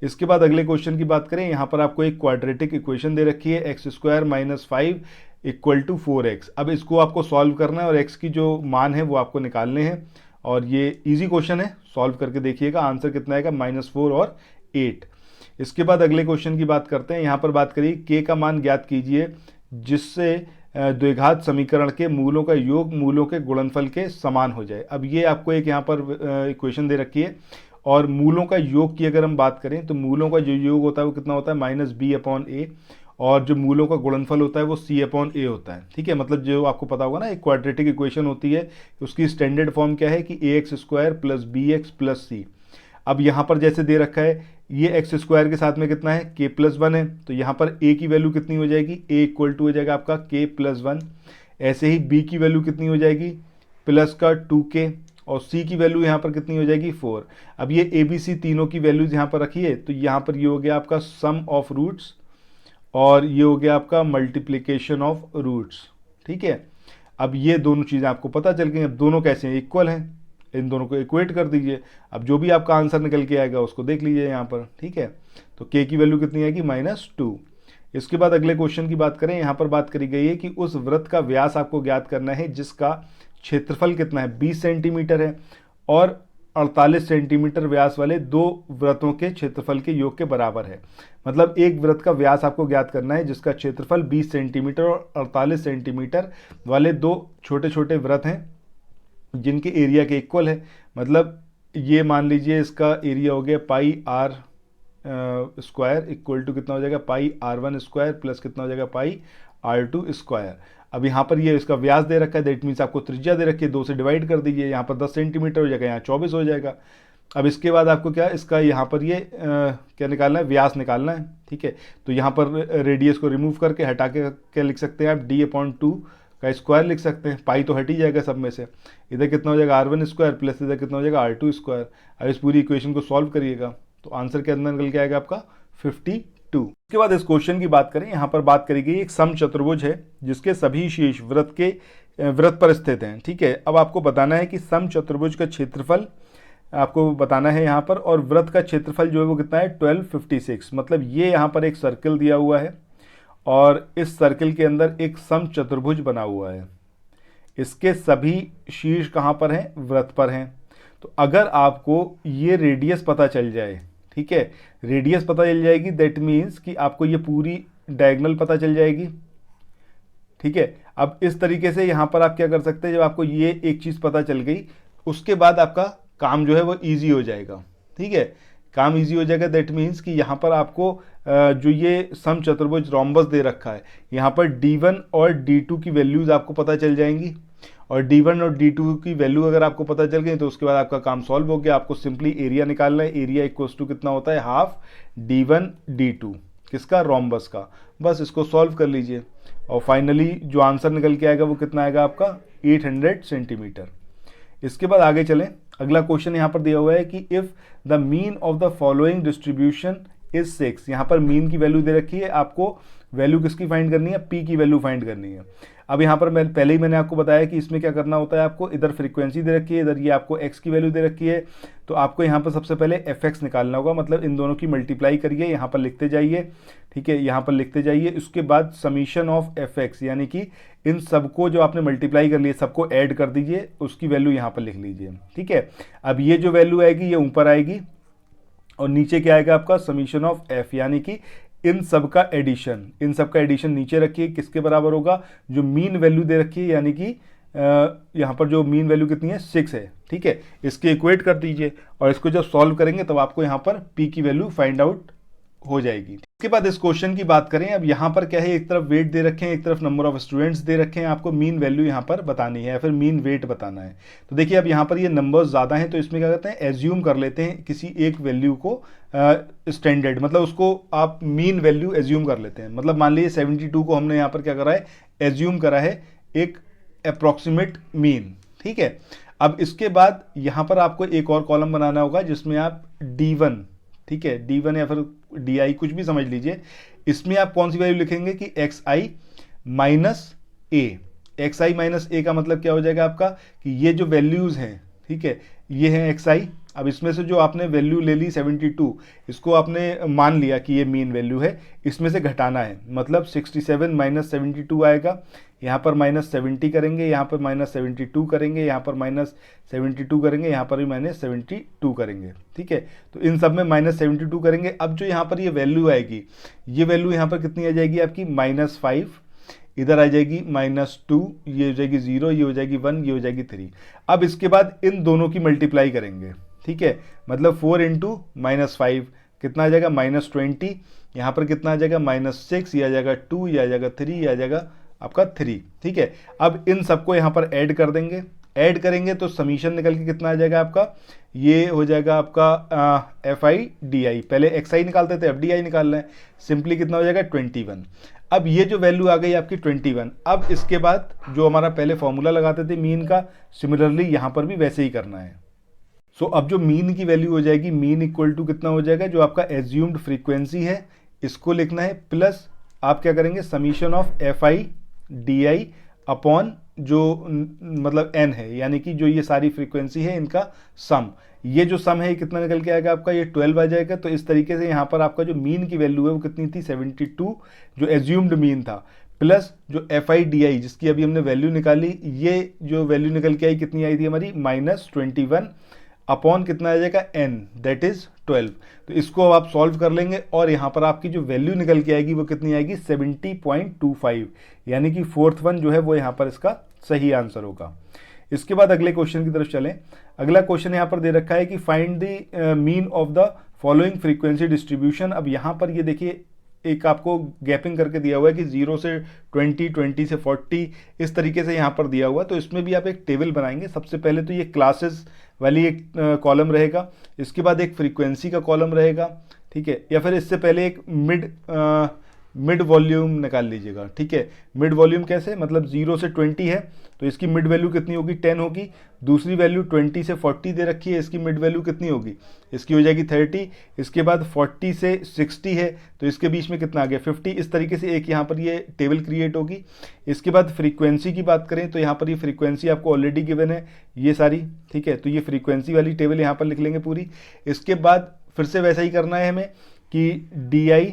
इसके बाद अगले क्वेश्चन की बात करें, यहाँ पर आपको एक क्वाड्रेटिक इक्वेशन दे रखी है, x square minus 5 equal to 4x। अब इसको आपको सॉल्व करना है और x की जो मान है वो आपको निकालने हैं, और ये इजी क्वेश्चन है, सॉल्व करके देखिएगा आंसर कितना आएगा, -4 और 8। इसके बाद अगले क्वेश्चन की बात करते हैं। यहाँ पर बात करिए k का मान ज्ञात कीजिए जिससे द्विघात समीकरण के मूलों का योग मूलों के गुणनफल के समान हो जाए। अब ये आपको एक यहाँ पर इक्वेशन दे रखी है, और मूलों का योग की अगर हम बात करें तो मूलों का जो योग होता है वो कितना होता है, -b/a, और जो मूलों का गुणनफल होता है वो c/a होता है। ठीक है, मतलब जो आपको पता होगा ना, एक क्वाड्रेटिक इक्वेशन होती है, उसकी स्टैंडर्ड फॉर्म क्या है कि ax square plus bx plus c। अब यहाँ पर जैसे दे रखा है, ये एक्स स्क्वायर के साथ में कितना है, k प्लस 1 है, तो यहाँ पर a की वैल्यू कितनी हो जाएगी, a इक्वल टू हो जाएगा आपका k प्लस 1। ऐसे ही b की वैल्यू कितनी हो जाएगी, प्लस का 2k, और c की वैल्यू यहाँ पर कितनी हो जाएगी, 4। अब ये a b c तीनों की वैल्यूज यहाँ पर रखिए, तो यहाँ पर ये हो गया आपका सम ऑफ रूट्स, और ये हो गया आपका मल्टीप्लिकेशन ऑफ रूट्स। ठीक है, अब ये दोनों चीज़ें आपको पता चल गई। अब दोनों कैसे हैं, इक्वल हैं, इन दोनों को इक्वेट कर दीजिए। अब जो भी आपका आंसर निकल के आएगा उसको देख लीजिए यहाँ पर। ठीक है, तो k की वैल्यू कितनी आएगी, -2। इसके बाद अगले क्वेश्चन की बात करें, यहाँ पर बात करी गई है कि उस वृत्त का व्यास आपको ज्ञात करना है जिसका क्षेत्रफल कितना है, 20 सेंटीमीटर है, और 48 सेंटीमीटर व्यास वाले दो वृत्तों के क्षेत्रफल के योग के बराबर है। मतलब एक वृत्त का व्यास आपको ज्ञात करना है जिसका क्षेत्रफल 20 सेंटीमीटर और 48 सेंटीमीटर वाले दो छोटे छोटे वृत्त हैं जिनके एरिया के इक्वल है। मतलब ये मान लीजिए इसका एरिया हो गया पाई r स्क्वायर इक्वल टू कितना हो जाएगा, पाई r1 स्क्वायर प्लस कितना हो जाएगा, पाई r2 स्क्वायर। अब यहाँ पर ये इसका व्यास दे रखा है, दैट मीन्स आपको त्रिज्या दे रखी है, 2 से डिवाइड कर दीजिए, यहाँ पर 10 सेंटीमीटर हो जाएगा, यहाँ 24 हो जाएगा। अब इसके बाद आपको क्या, इसका यहाँ पर ये क्या निकालना है, व्यास निकालना है। ठीक है, तो यहाँ पर रेडियस को रिमूव करके हटा के क्या लिख सकते हैं आप, d/2 का स्क्वायर लिख सकते हैं। पाई तो हट ही जाएगा सब में से, इधर कितना हो जाएगा r1 स्क्वायर प्लस इधर कितना हो जाएगा r2 स्क्वायर। अब इस पूरी इक्वेशन को सॉल्व करिएगा तो आंसर के अंदर निकल के आएगा आपका 52। उसके बाद इस क्वेश्चन की बात करें, यहाँ पर बात करी गई एक समचतुर्भुज है जिसके सभी शीर्ष वृत्त पर स्थित हैं। ठीक है, अब आपको बताना है कि समचतुर्भुज का क्षेत्रफल आपको बताना है यहाँ पर, और वृत्त का क्षेत्रफल जो है वो कितना है, 1256। मतलब ये यहाँ पर एक सर्कल दिया हुआ है और इस सर्कल के अंदर एक समचतुर्भुज बना हुआ है, इसके सभी शीर्ष कहाँ पर हैं, वृत्त पर हैं। तो अगर आपको ये रेडियस पता चल जाए, ठीक है, रेडियस पता चल जाएगी, दैट मीन्स कि आपको ये पूरी डायगोनल पता चल जाएगी। ठीक है, अब इस तरीके से यहाँ पर आप क्या कर सकते हैं, जब आपको ये एक चीज़ पता चल गई उसके बाद आपका काम जो है वो ईजी हो जाएगा। ठीक है, काम ईजी हो जाएगा, दैट मीन्स कि यहाँ पर आपको जो ये समचतुर्भुज रोम्बस दे रखा है, यहाँ पर d1 और d2 की वैल्यूज़ आपको पता चल जाएंगी, और d1 और d2 की वैल्यू अगर आपको पता चल गई तो उसके बाद आपका काम सॉल्व हो गया। आपको सिंपली एरिया निकालना है, एरिया इक्वल्स टू कितना होता है, हाफ d1 d2। किसका, रोम्बस का। बस इसको सॉल्व कर लीजिए और फाइनली जो आंसर निकल के आएगा वो कितना आएगा आपका 800 सेंटीमीटर। इसके बाद आगे चलें, अगला क्वेश्चन यहाँ पर दिया हुआ है कि if the mean of the following distribution is 6। यहाँ पर मीन की वैल्यू दे रखी है, आपको वैल्यू किसकी फाइंड करनी है, पी की वैल्यू फाइंड करनी है। अब यहाँ पर मैं पहले ही मैंने आपको बताया कि इसमें क्या करना होता है, आपको इधर फ्रीक्वेंसी दे रखी है, इधर ये आपको एक्स की वैल्यू दे रखी है, तो आपको यहाँ पर सबसे पहले एफ एक्स निकालना होगा, मतलब इन दोनों की मल्टीप्लाई करिए, यहाँ पर लिखते जाइए, ठीक है, यहाँ पर लिखते जाइए। उसके बाद समीशन ऑफ एफ एक्स, यानी कि इन सबको जो आपने मल्टीप्लाई कर लिए सबको ऐड कर दीजिए, उसकी वैल्यू यहाँ पर लिख लीजिए, ठीक है। अब ये जो वैल्यू आएगी ये ऊपर आएगी और नीचे क्या आएगा आपका समीशन ऑफ एफ, यानी कि इन सब का एडिशन नीचे रखिए, किसके बराबर होगा, जो मीन वैल्यू दे रखी है, यानी कि यहाँ पर जो मीन वैल्यू कितनी है 6 है, ठीक है। इसके इक्वेट कर दीजिए और इसको जब सॉल्व करेंगे तब आपको यहाँ पर पी की वैल्यू फाइंड आउट हो जाएगी। इसके बाद इस क्वेश्चन की बात करें, अब यहाँ पर क्या है, एक तरफ वेट दे रखे हैं, एक तरफ नंबर ऑफ स्टूडेंट्स दे रखे हैं, आपको मीन वैल्यू यहाँ पर बतानी है या फिर मीन वेट बताना है। तो देखिए अब यहाँ पर ये नंबर्स ज़्यादा हैं, तो इसमें क्या करते हैं, एज्यूम कर लेते हैं किसी एक वैल्यू को स्टैंडर्ड, मतलब उसको आप मीन वैल्यू एज्यूम कर लेते हैं। मतलब मान लीजिए 72 को हमने यहाँ पर क्या करा है, एज्यूम करा है एक अप्रॉक्सीमेट मीन, ठीक है। अब इसके बाद यहाँ पर आपको एक और कॉलम बनाना होगा जिसमें आप D1, ठीक है, D1 या फिर DI कुछ भी समझ लीजिए, इसमें आप कौन सी वैल्यू लिखेंगे कि XI माइनस ए। XI माइनस ए का मतलब क्या हो जाएगा आपका कि ये जो वैल्यूज़ हैं, ठीक है, ये है XI। अब इसमें से जो आपने वैल्यू ले ली 72, इसको आपने मान लिया कि ये मीन वैल्यू है, इसमें से घटाना है, मतलब 67 माइनस 72 आएगा, यहाँ पर माइनस 70 करेंगे, यहाँ पर माइनस 72 करेंगे, यहाँ पर माइनस 72 करेंगे, यहाँ पर भी माइनस 72 करेंगे, ठीक है। तो इन सब में माइनस 72 करेंगे। अब जो यहाँ पर ये वैल्यू आएगी, ये वैल्यू यहाँ पर कितनी आ जाएगी आपकी -5, इधर आ जाएगी -2, ये हो जाएगी 0, ये हो जाएगी 1, ये हो जाएगी 3। अब इसके बाद इन दोनों की मल्टीप्लाई करेंगे, ठीक है, मतलब 4 इंटू -5 कितना आ जाएगा -20, यहाँ पर कितना आ जाएगा -6, ये आ जाएगा 2, ये आ जाएगा 3, ये आ जाएगा आपका 3, ठीक है। अब इन सबको यहाँ पर ऐड कर देंगे, ऐड करेंगे तो समीशन निकल के कितना आ जाएगा आपका, ये हो जाएगा आपका FI/DI, पहले XI निकालते थे अब DI निकालना है, सिंपली कितना हो जाएगा 21। अब ये जो वैल्यू आ गई आपकी 21, अब इसके बाद जो हमारा पहले फॉर्मूला लगाते थे मीन का, सिमिलरली यहाँ पर भी वैसे ही करना है। सो अब जो मीन की वैल्यू हो जाएगी, मीन इक्वल टू कितना हो जाएगा, जो आपका एज्यूम्ड फ्रीक्वेंसी है इसको लिखना है, प्लस आप क्या करेंगे समीशन ऑफ FI/DI अपॉन जो मतलब n है, यानी कि जो ये सारी फ्रीक्वेंसी है इनका सम, ये जो सम है ये कितना निकल के आएगा आपका, ये 12 आ जाएगा। तो इस तरीके से यहाँ पर आपका जो मीन की वैल्यू है वो कितनी थी 72, जो एज्यूम्ड मीन था, प्लस जो FI/DI जिसकी अभी हमने वैल्यू निकाली, ये जो वैल्यू निकल के आई कितनी आई थी हमारी -21 अपॉन कितना आ जाएगा n, दैट इज 12। तो इसको अब आप सॉल्व कर लेंगे और यहाँ पर आपकी जो वैल्यू निकल के आएगी वो कितनी आएगी 70.25, यानी कि 4th वन जो है वो यहाँ पर इसका सही आंसर होगा। इसके बाद अगले क्वेश्चन की तरफ चलें। अगला क्वेश्चन यहाँ पर दे रखा है कि find the mean of the following frequency distribution. अब यहाँ पर ये देखिए एक आपको गैपिंग करके दिया हुआ है कि 0 से 20, 20 से 40, इस तरीके से यहाँ पर दिया हुआ है। तो इसमें भी आप एक टेबल बनाएंगे। सबसे पहले तो ये क्लासेस वाली एक कॉलम रहेगा, इसके बाद एक फ्रीक्वेंसी का कॉलम रहेगा, ठीक है, या फिर इससे पहले एक मिड वॉल्यूम निकाल लीजिएगा, ठीक है। मिड वॉल्यूम कैसे, मतलब 0 से 20 है तो इसकी मिड वैल्यू कितनी होगी 10 होगी, दूसरी वैल्यू 20 से 40 दे रखी है, इसकी मिड वैल्यू कितनी होगी, इसकी हो जाएगी 30, इसके बाद 40 से 60 है तो इसके बीच में कितना आ गया 50। इस तरीके से एक यहाँ पर ये टेबल क्रिएट होगी। इसके बाद फ्रीक्वेंसी की बात करें तो यहाँ पर ये फ्रीक्वेंसी आपको ऑलरेडी गिवन है ये सारी, ठीक है, तो ये फ्रीक्वेंसी वाली टेबल यहाँ पर लिख लेंगे पूरी। इसके बाद फिर से वैसा ही करना है हमें कि DI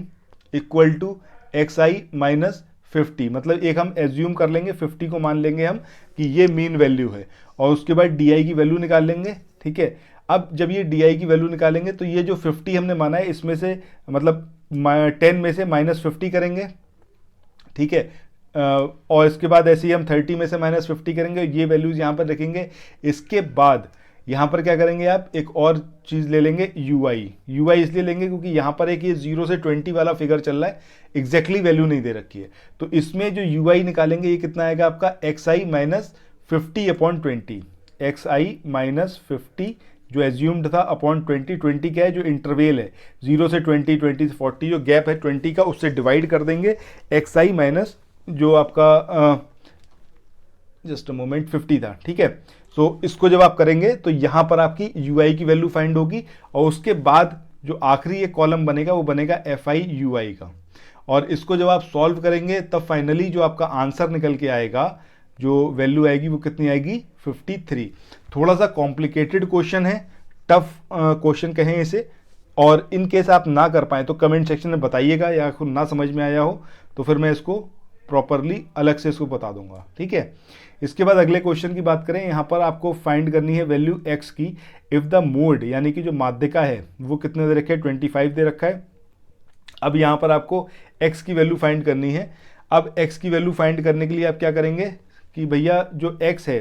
equal to XI minus 50, मतलब एक हम एज्यूम कर लेंगे 50 को मान लेंगे हम कि ये मीन वैल्यू है और उसके बाद DI की वैल्यू निकाल लेंगे, ठीक है। अब जब ये DI की वैल्यू निकालेंगे तो ये जो 50 हमने माना है इसमें से मतलब 10 में से -50 करेंगे, ठीक है, और इसके बाद ऐसे ही हम 30 में से -50 करेंगे, ये वैल्यूज़ यहाँ पर रखेंगे। इसके बाद यहाँ पर क्या करेंगे आप एक और चीज़ ले लेंगे UI इसलिए लेंगे क्योंकि यहाँ पर एक ये 0 से 20 वाला फिगर चल रहा है, एग्जैक्टली वैल्यू नहीं दे रखी है। तो इसमें जो UI निकालेंगे ये कितना आएगा आपका XI minus 50 upon 20, XI minus 50, जो एज्यूम्ड था अपॉन 20, 20 क्या है जो इंटरवेल है 0 से 20, 20 से 40 जो गैप है 20 का, उससे डिवाइड कर देंगे xi माइनस जो आपका जस्ट अ मोमेंट 50 था, ठीक है। सो इसको जब आप करेंगे तो यहाँ पर आपकी ui की वैल्यू फाइंड होगी और उसके बाद जो आखिरी एक कॉलम बनेगा वो बनेगा fi ui का, और इसको जब आप सॉल्व करेंगे तब फाइनली जो आपका आंसर निकल के आएगा, जो वैल्यू आएगी वो कितनी आएगी 53। थोड़ा सा कॉम्प्लिकेटेड क्वेश्चन है, टफ क्वेश्चन कहें इसे, और इन केस आप ना कर पाए तो कमेंट सेक्शन में बताइएगा, या खुद ना समझ में आया हो तो फिर मैं इसको प्रॉपरली अलग से इसको बता दूंगा, ठीक है। इसके बाद अगले क्वेश्चन की बात करें, यहाँ पर आपको फाइंड करनी है वैल्यू x की इफ़ द मोड यानी कि जो माध्यिका है वो कितने दे रखा है 25 दे रखा है। अब यहाँ पर आपको x की वैल्यू फाइंड करनी है। अब x की वैल्यू फाइंड करने के लिए आप क्या करेंगे कि भैया जो x है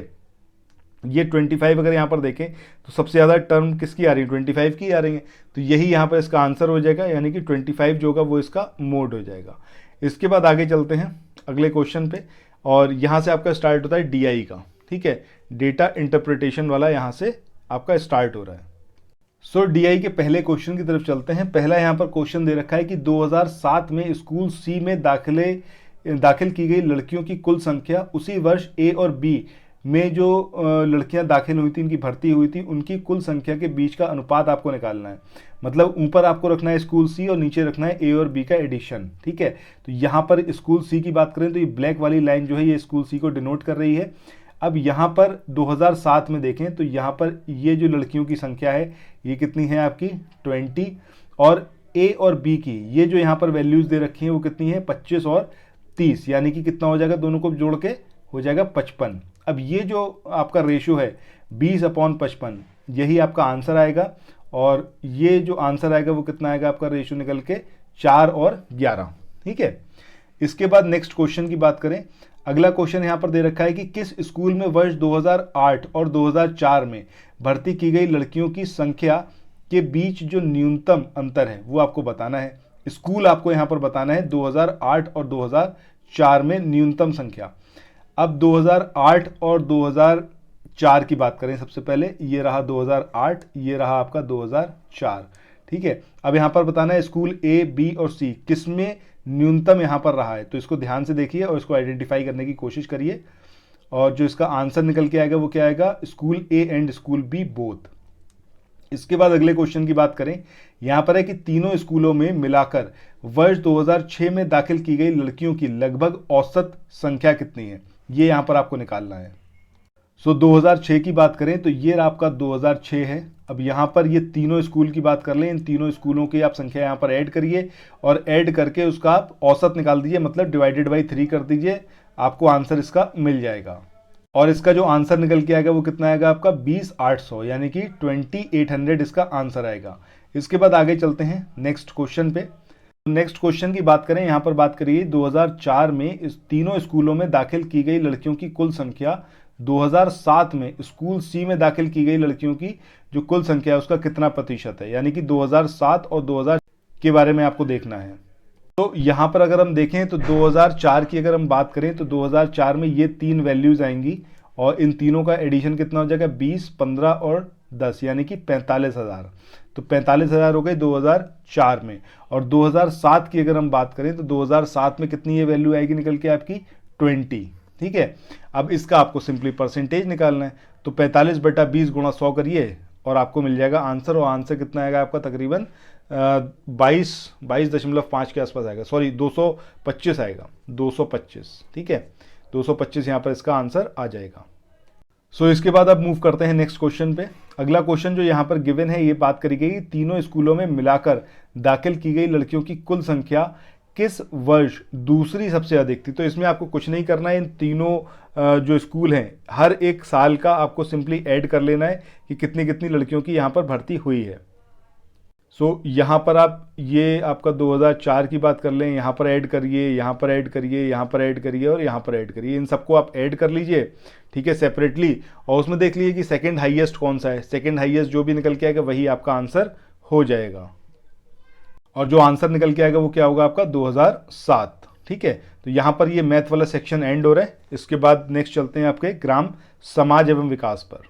ये 25, अगर यहाँ पर देखें तो सबसे ज़्यादा टर्म किसकी आ रही है 25 की आ रही है, तो यही यहाँ पर इसका आंसर हो जाएगा, यानी कि 25 जो होगा वो इसका मोड हो जाएगा। इसके बाद आगे चलते हैं अगले क्वेश्चन पे, और यहाँ से आपका स्टार्ट होता है DI का, ठीक है, डेटा इंटरप्रिटेशन वाला यहाँ से आपका स्टार्ट हो रहा है। सो DI के पहले क्वेश्चन की तरफ चलते हैं। पहला यहाँ पर क्वेश्चन दे रखा है कि 2007 में स्कूल C में दाखिल की गई लड़कियों की कुल संख्या उसी वर्ष A और B में जो लड़कियां दाखिल हुई थी, इनकी भर्ती हुई थी, उनकी कुल संख्या के बीच का अनुपात आपको निकालना है। मतलब ऊपर आपको रखना है स्कूल C और नीचे रखना है A और B का एडिशन, ठीक है। तो यहाँ पर स्कूल C की बात करें तो ये ब्लैक वाली लाइन जो है ये स्कूल C को डिनोट कर रही है। अब यहाँ पर 2007 में देखें तो यहाँ पर ये जो लड़कियों की संख्या है ये कितनी है आपकी 20, और A और B की ये जो यहाँ पर वैल्यूज़ दे रखी हैं वो कितनी है 25 और 30, यानी कि कितना हो जाएगा, दोनों को जोड़ के हो जाएगा 55। अब ये जो आपका रेशो है 20/55 यही आपका आंसर आएगा, और ये जो आंसर आएगा वो कितना आएगा आपका रेशो निकल के 4 और 11, ठीक है। इसके बाद नेक्स्ट क्वेश्चन की बात करें। अगला क्वेश्चन यहाँ पर दे रखा है कि किस स्कूल में वर्ष 2008 और 2004 में भर्ती की गई लड़कियों की संख्या के बीच जो न्यूनतम अंतर है वो आपको बताना है। स्कूल आपको यहाँ पर बताना है 2008 और 2004 में न्यूनतम संख्या। अब 2008 और 2004 की बात करें, सबसे पहले ये रहा 2008, ये रहा आपका 2004, ठीक है। अब यहाँ पर बताना है स्कूल A, B और C किसमें न्यूनतम यहाँ पर रहा है, तो इसको ध्यान से देखिए और इसको आइडेंटिफाई करने की कोशिश करिए, और जो इसका आंसर निकल के आएगा वो क्या आएगा, school A and school B both. इसके बाद अगले क्वेश्चन की बात करें, यहाँ पर है कि तीनों स्कूलों में मिलाकर वर्ष 2006 में दाखिल की गई लड़कियों की लगभग औसत संख्या कितनी है, ये यहाँ पर आपको निकालना है। सो 2006 की बात करें तो ये आपका 2006 है। अब यहाँ पर ये तीनों स्कूल की बात कर लें, इन तीनों स्कूलों की आप संख्या यहाँ पर ऐड करिए और ऐड करके उसका आप औसत निकाल दीजिए, मतलब डिवाइडेड बाई 3 कर दीजिए, आपको आंसर इसका मिल जाएगा। और इसका जो आंसर निकल के आएगा वो कितना आएगा आपका 20,800, यानी कि 2800 इसका आंसर आएगा। इसके बाद आगे चलते हैं नेक्स्ट क्वेश्चन पे। नेक्स्ट क्वेश्चन की बात करें, यहाँ पर बात करिए 2004 में इस तीनों स्कूलों में दाखिल की गई लड़कियों की कुल संख्या 2007 में स्कूल C में दाखिल की गई लड़कियों की जो कुल संख्या है उसका कितना प्रतिशत है, यानी कि 2007 और 2000 के बारे में आपको देखना है। तो यहाँ पर अगर हम देखें तो 2004 की अगर हम बात करें तो 2004 में ये 3 वैल्यूज आएंगी और इन तीनों का एडिशन कितना हो जाएगा 20, 15 और 10, यानी कि 45,000। तो 45,000 हो गए 2004 में। और 2007 की अगर हम बात करें तो 2007 में कितनी ये वैल्यू आएगी निकल के आपकी 20, ठीक है। अब इसका आपको सिंपली परसेंटेज निकालना है, तो 45/20 गुणा 100 करिए और आपको मिल जाएगा आंसर। और आंसर कितना आएगा आपका तकरीबन 22.5 के आसपास आएगा, सॉरी 225 आएगा, 225, ठीक है। 225 यहाँ पर इसका आंसर आ जाएगा। सो इसके बाद अब मूव करते हैं नेक्स्ट क्वेश्चन पे। अगला क्वेश्चन जो यहाँ पर गिवन है ये बात करी गई तीनों स्कूलों में मिलाकर दाखिल की गई लड़कियों की कुल संख्या किस वर्ष दूसरी सबसे अधिक थी। तो इसमें आपको कुछ नहीं करना है, इन तीनों जो स्कूल हैं हर एक साल का आपको सिंपली ऐड कर लेना है कि कितनी कितनी लड़कियों की यहाँ पर भर्ती हुई है। सो यहाँ पर आप ये आपका 2004 की बात कर लें, यहाँ पर ऐड करिए, यहाँ पर ऐड करिए, यहाँ पर ऐड करिए और यहाँ पर ऐड करिए, इन सबको आप ऐड कर लीजिए, ठीक है, सेपरेटली। और उसमें देख लीजिए कि सेकंड हाईएस्ट कौन सा है, सेकंड हाईएस्ट जो भी निकल के आएगा वही आपका आंसर हो जाएगा। और जो आंसर निकल के आएगा वो क्या होगा आपका 2007, ठीक है। तो यहाँ पर ये मैथ वाला सेक्शन एंड हो रहा है। इसके बाद नेक्स्ट चलते हैं आपके ग्राम समाज एवं विकास पर।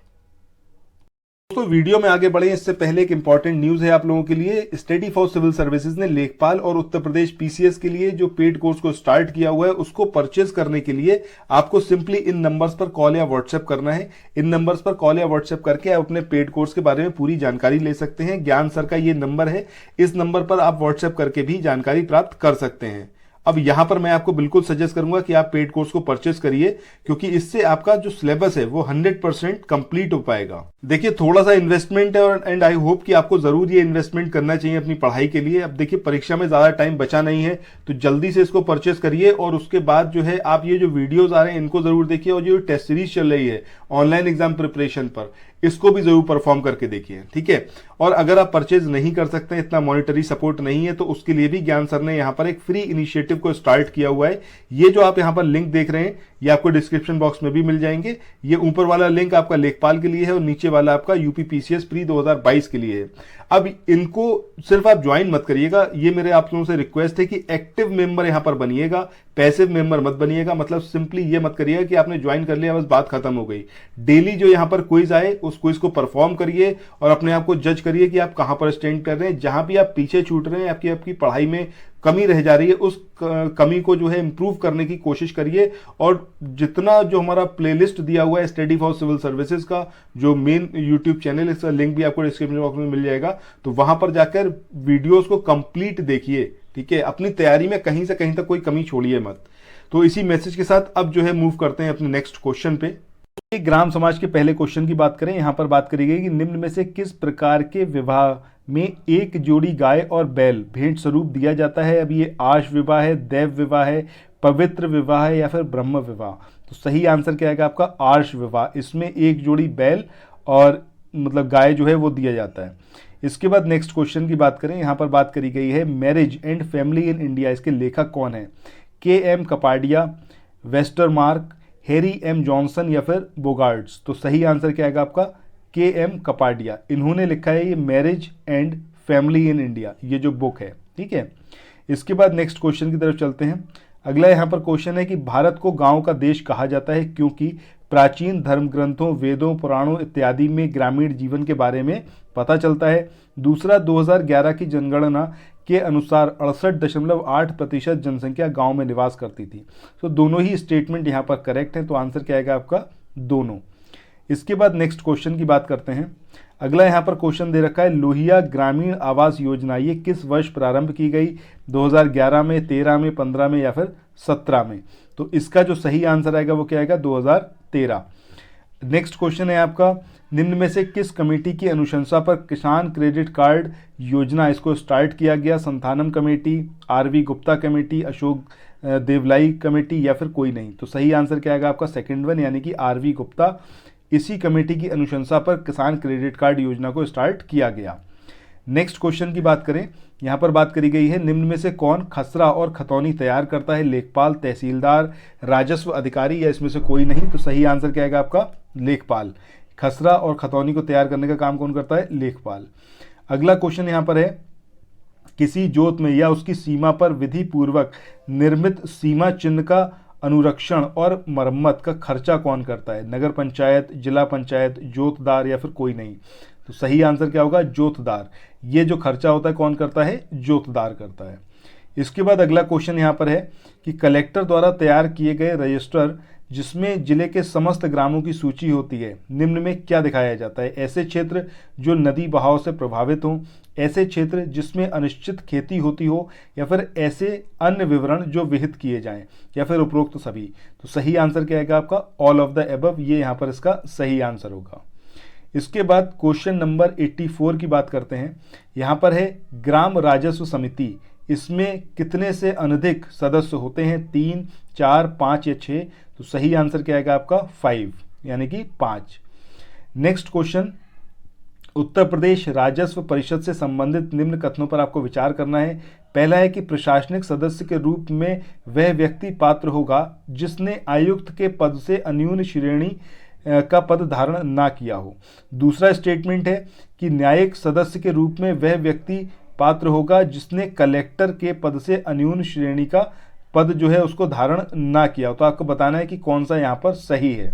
दोस्तों वीडियो में आगे बढ़े इससे पहले एक इंपॉर्टेंट न्यूज है आप लोगों के लिए। स्टडी फॉर सिविल सर्विसेज ने लेखपाल और उत्तर प्रदेश पीसीएस के लिए जो पेड कोर्स को स्टार्ट किया हुआ है उसको परचेज करने के लिए आपको सिंपली इन नंबर्स पर कॉल या व्हाट्सएप करना है। इन नंबर्स पर कॉल या व्हाट्सएप करके आप अपने पेड कोर्स के बारे में पूरी जानकारी ले सकते हैं। ज्ञान सर का ये नंबर है, इस नंबर पर आप व्हाट्सएप करके भी जानकारी प्राप्त कर सकते हैं। अब यहां पर मैं आपको बिल्कुल सजेस्ट करूंगा कि आप पेड कोर्स को परचेस करिए, क्योंकि इससे आपका जो सिलेबस है वो 100% कंप्लीट हो पाएगा। देखिए थोड़ा सा इन्वेस्टमेंट है और एंड आई होप कि आपको जरूर ये इन्वेस्टमेंट करना चाहिए अपनी पढ़ाई के लिए। अब देखिए परीक्षा में ज्यादा टाइम बचा नहीं है, तो जल्दी से इसको परचेस करिए और उसके बाद जो है आप ये जो वीडियोज आ रहे हैं इनको जरूर देखिए, और जो टेस्ट सीरीज चल रही है ऑनलाइन एग्जाम प्रिपरेशन पर इसको भी जरूर परफॉर्म करके देखिए, ठीक है। और अगर आप परचेज नहीं कर सकते, इतना मॉनिटरी सपोर्ट नहीं है, तो उसके लिए भी ज्ञान सर ने यहाँ पर एक फ्री इनिशिएटिव को स्टार्ट किया हुआ है। ये जो आप यहाँ पर लिंक देख रहे हैं ये आपको डिस्क्रिप्शन बॉक्स में भी मिल जाएंगे। ये ऊपर वाला लिंक आपका लेखपाल के लिए है और नीचे वाला आपका यूपी पीसीएस प्री 2022 के लिए है। अब इनको सिर्फ आप ज्वाइन मत करिएगा, ये मेरे आप लोगों से रिक्वेस्ट है कि एक्टिव मेंबर यहां पर बनिएगा, पैसिव मेंबर मत बनिएगा। मतलब सिंपली ये मत करिएगा कि आपने ज्वाइन कर लिया बस बात खत्म हो गई। डेली जो यहां पर क्विज आए उस क्विज को परफॉर्म करिए और अपने आप को जज करिए कि आप कहां पर स्टैंड कर रहे हैं। जहां भी आप पीछे छूट रहे हैं, आपकी पढ़ाई में कमी रह जा रही है, उस कमी को जो है इंप्रूव करने की कोशिश करिए। और जितना जो हमारा प्लेलिस्ट दिया हुआ है स्टडी फॉर सिविल सर्विसेज का जो मेन यूट्यूब चैनल, इसका लिंक भी आपको डिस्क्रिप्शन बॉक्स में मिल जाएगा, तो वहां पर जाकर वीडियोस को कंप्लीट देखिए, ठीक है। अपनी तैयारी में कहीं से कहीं तक कोई कमी छोड़िए मत। तो इसी मैसेज के साथ अब जो है मूव करते हैं अपने नेक्स्ट क्वेश्चन पे। ग्राम समाज के पहले क्वेश्चन की बात करें, यहां पर बात करी गई कि निम्न में से किस प्रकार के विवाह में एक जोड़ी गाय और बैल भेंट स्वरूप दिया जाता है। अब ये आश विवाह है, देव विवाह है, पवित्र विवाह है या फिर ब्रह्म विवाह। तो सही आंसर क्या आएगा आपका आश विवाह। इसमें एक जोड़ी बैल और मतलब गाय जो है वो दिया जाता है। इसके बाद नेक्स्ट क्वेश्चन की बात करें, यहां पर बात करी गई है marriage and family in India. इसके लेखक कौन है। K M. Kapadia, Westermarck, Harry M Johnson या फिर बोगार्ड्स। तो सही आंसर क्या आएगा आपका के.एम. कपाडिया। इन्होंने लिखा है ये marriage and family in India, ये जो बुक है, ठीक है। इसके बाद नेक्स्ट क्वेश्चन की तरफ चलते हैं। अगला यहाँ पर क्वेश्चन है कि भारत को गांव का देश कहा जाता है क्योंकि प्राचीन धर्म ग्रंथों, वेदों, पुराणों इत्यादि में ग्रामीण जीवन के बारे में पता चलता है। दूसरा, 2011 की जनगणना के अनुसार 68.8% जनसंख्या गांव में निवास करती थी। तो दोनों ही स्टेटमेंट यहाँ पर करेक्ट हैं, तो आंसर क्या आएगा आपका दोनों। इसके बाद नेक्स्ट क्वेश्चन की बात करते हैं। अगला यहाँ पर क्वेश्चन दे रखा है लोहिया ग्रामीण आवास योजना, ये किस वर्ष प्रारंभ की गई। 2011 में, 13 में, 15 में या फिर 17 में। तो इसका जो सही आंसर आएगा वो क्या आएगा 2013। नेक्स्ट क्वेश्चन है आपका निम्न में से किस कमेटी की अनुशंसा पर किसान क्रेडिट कार्ड योजना इसको स्टार्ट किया गया। Santhanam committee, R V. Gupta committee, Ashok Dalwai committee या फिर कोई नहीं। तो सही आंसर क्या आएगा आपका सेकंड वन, यानी कि आर.वी. गुप्ता। इसी कमेटी की अनुशंसा पर किसान क्रेडिट कार्ड योजना को स्टार्ट किया गया। नेक्स्ट क्वेश्चन की बात करें, यहाँ पर बात करी गई है निम्न में से कौन खसरा और खतौनी तैयार करता है। लेखपाल, तहसीलदार, राजस्व अधिकारी या इसमें से कोई नहीं। तो सही आंसर क्या आएगा आपका लेखपाल। खसरा और खतौनी को तैयार करने का काम कौन करता है, लेखपाल। अगला क्वेश्चन यहाँ पर है किसी जोत में या उसकी सीमा पर विधि पूर्वक निर्मित सीमा चिन्ह का अनुरक्षण और मरम्मत का खर्चा कौन करता है। नगर पंचायत, जिला पंचायत, जोतदार या फिर कोई नहीं। तो सही आंसर क्या होगा जोतदार। ये जो खर्चा होता है कौन करता है, जोतदार करता है। इसके बाद अगला क्वेश्चन यहाँ पर है कि कलेक्टर द्वारा तैयार किए गए रजिस्टर जिसमें जिले के समस्त ग्रामों की सूची होती है, निम्न में क्या दिखाया जाता है। ऐसे क्षेत्र जो नदी बहाव से प्रभावित हों, ऐसे क्षेत्र जिसमें अनिश्चित खेती होती हो या फिर ऐसे अन्य विवरण जो विहित किए जाएं या फिर उपरोक्त सभी। तो सही आंसर क्या आएगा आपका ऑल ऑफ द एबव। ये यहाँ पर इसका सही आंसर होगा। इसके बाद क्वेश्चन नंबर 84 की बात करते हैं। यहाँ पर है ग्राम राजस्व समिति, इसमें कितने से अनधिक सदस्य होते हैं, 3, 4, 5 या 6। तो सही आंसर क्या आएगा आपका 5, यानी कि 5। नेक्स्ट क्वेश्चन, उत्तर प्रदेश राजस्व परिषद से संबंधित निम्न कथनों पर आपको विचार करना है। पहला है कि प्रशासनिक सदस्य के रूप में वह व्यक्ति पात्र होगा जिसने आयुक्त के पद से अन्यून श्रेणी का पद धारण ना किया हो। दूसरा स्टेटमेंट है कि न्यायिक सदस्य के रूप में वह व्यक्ति पात्र होगा जिसने कलेक्टर के पद से अन्यून श्रेणी का पद जो है उसको धारण ना किया हो। तो आपको बताना है कि कौन सा यहाँ पर सही है।